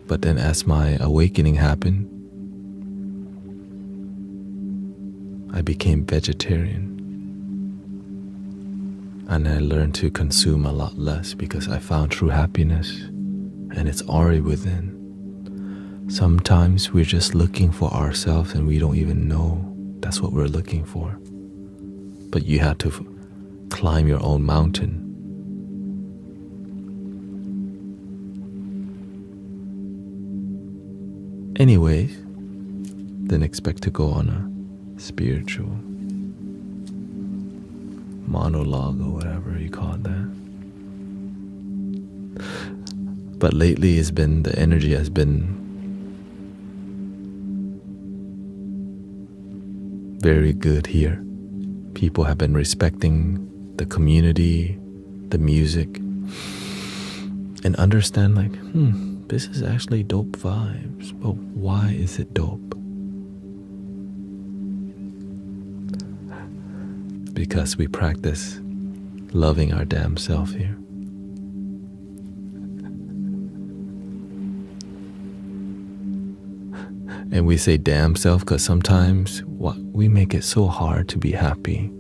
Speaker 1: But then as my awakening happened, I became vegetarian. And I learned to consume a lot less because I found true happiness, and it's already within. Sometimes we're just looking for ourselves and we don't even know that's what we're looking for. But you have to climb your own mountain. Anyways, didn't expect to go on a spiritual monologue or whatever you call that. But lately the energy has been very good here. People have been respecting the community, the music, and understand this is actually dope vibes. But why is it dope? Because we practice loving our damn self here. And we say damn self because sometimes we make it so hard to be happy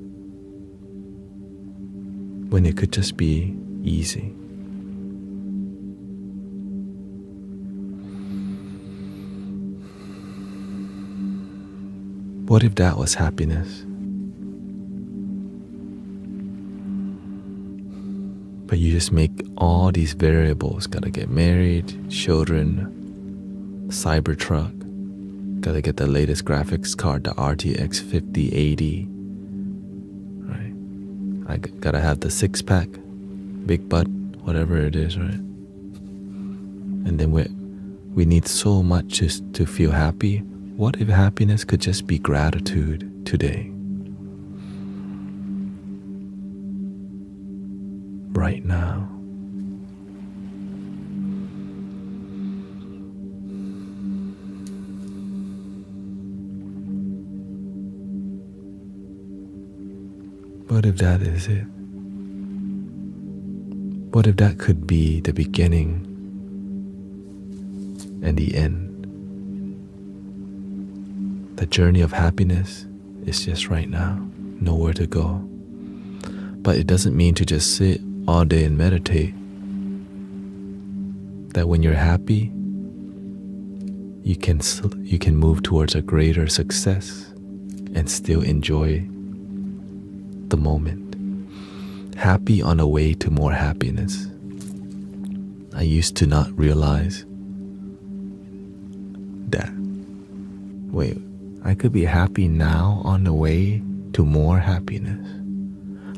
Speaker 1: when it could just be easy. What if that was happiness? But you just make all these variables. Gotta get married, children, Cybertruck. Gotta get the latest graphics card, the RTX 5080. Right? I gotta have the six-pack, big butt, whatever it is, right? And then we need so much just to feel happy. What if happiness could just be gratitude today? Right now. What if that is it? What if that could be the beginning and the end? The journey of happiness is just right now, nowhere to go. But it doesn't mean to just sit all day and meditate. That when you're happy, you can move towards a greater success and still enjoy the moment. Happy on the way to more happiness. I used to not realize that. Wait, I could be happy now on the way to more happiness.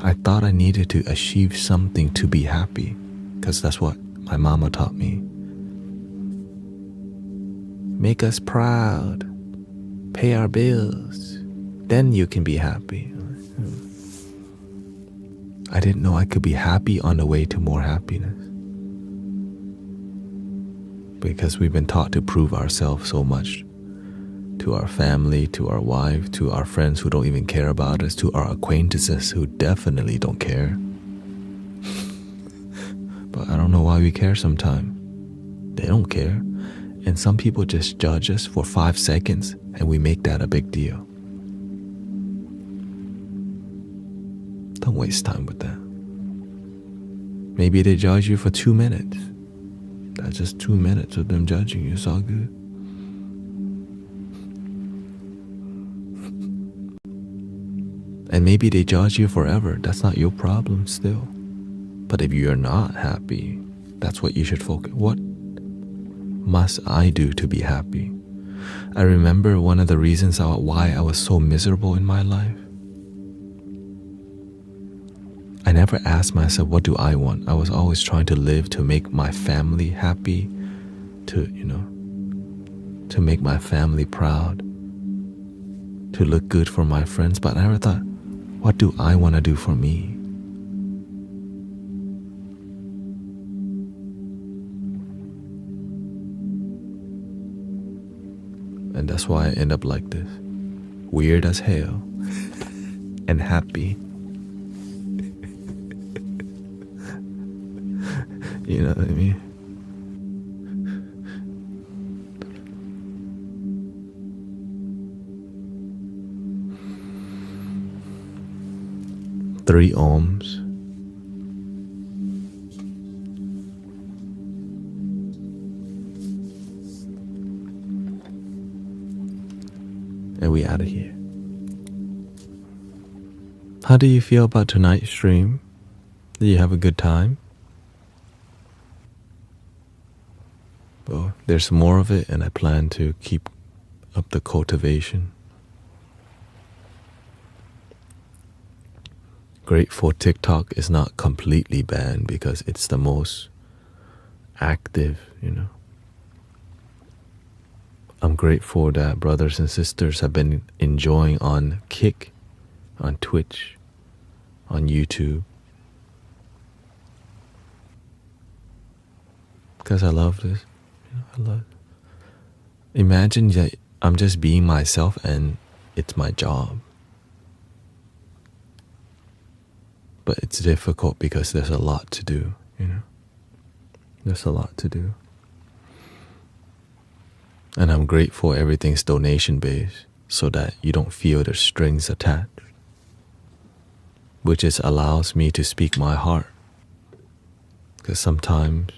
Speaker 1: I thought I needed to achieve something to be happy, because that's what my mama taught me. Make us proud, pay our bills, then you can be happy. I didn't know I could be happy on the way to more happiness. Because we've been taught to prove ourselves so much to our family, to our wife, to our friends who don't even care about us, to our acquaintances who definitely don't care. But I don't know why we care sometimes. They don't care. And some people just judge us for 5 seconds and we make that a big deal. Don't waste time with that. Maybe they judge you for 2 minutes. That's just 2 minutes of them judging you. It's all good. And maybe they judge you forever. That's not your problem still. But if you're not happy, that's what you should focus. What must I do to be happy? I remember one of the reasons why I was so miserable in my life. I never asked myself, what do I want? I was always trying to live to make my family happy, to make my family proud, to look good for my friends. But I never thought, what do I want to do for me? And that's why I end up like this. Weird as hell. And happy. You know what I mean? Three ohms. And we out of here. How do you feel about tonight's stream? Did you have a good time? Well, there's more of it, and I plan to keep up the cultivation. Grateful TikTok is not completely banned because it's the most active, I'm grateful that brothers and sisters have been enjoying on Kick, on Twitch, on YouTube. Because I love this. I love it. Imagine that I'm just being myself and it's my job. But it's difficult because there's a lot to do, There's a lot to do. And I'm grateful everything's donation based so that you don't feel the strings attached, which is allows me to speak my heart. Because sometimes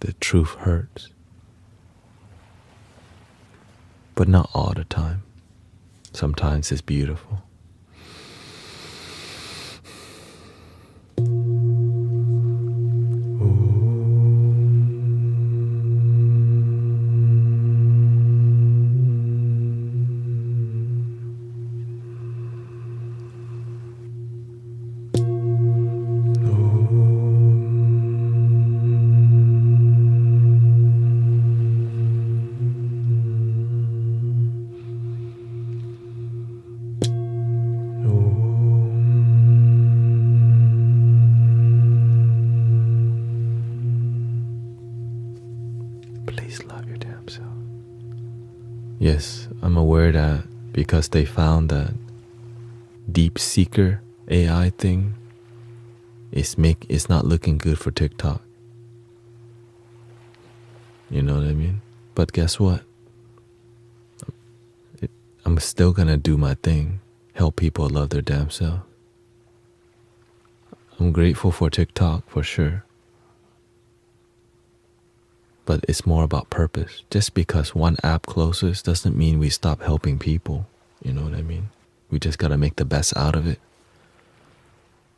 Speaker 1: the truth hurts, but not all the time. Sometimes it's beautiful. Yes, I'm aware that because they found that deep seeker AI thing is not looking good for TikTok. You know what I mean? But guess what? I'm still gonna do my thing, help people love their damn self. I'm grateful for TikTok for sure. But it's more about purpose. Just because one app closes doesn't mean we stop helping people. You know what I mean? We just gotta make the best out of it.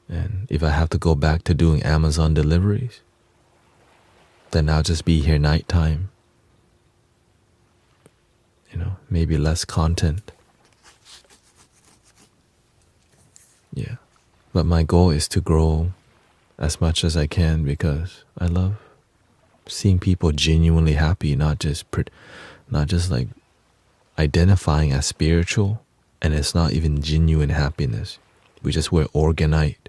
Speaker 1: And if I have to go back to doing Amazon deliveries, then I'll just be here nighttime. Maybe less content. Yeah. But my goal is to grow as much as I can because I love seeing people genuinely happy, not just like identifying as spiritual, and it's not even genuine happiness. We're organite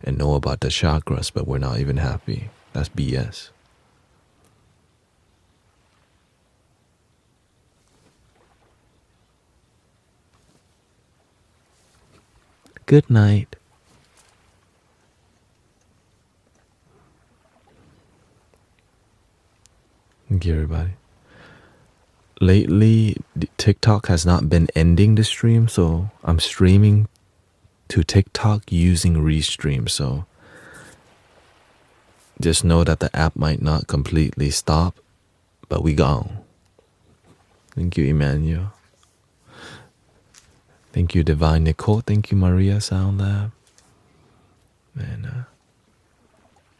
Speaker 1: and know about the chakras, but we're not even happy. That's BS. Good night. Thank you, everybody. Lately, TikTok has not been ending the stream, so I'm streaming to TikTok using Restream. So just know that the app might not completely stop, but we gone. Thank you, Emmanuel. Thank you, Divine Nicole. Thank you, Maria Sound Lab. And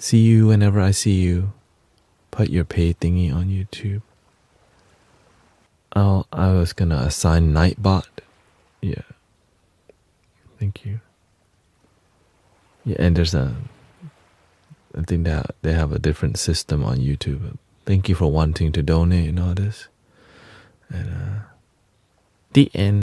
Speaker 1: see you whenever I see you. Put your pay thingy on YouTube. I was gonna assign Nightbot. Yeah. Thank you. Yeah, and I think that they have a different system on YouTube. Thank you for wanting to donate and all this. And the end.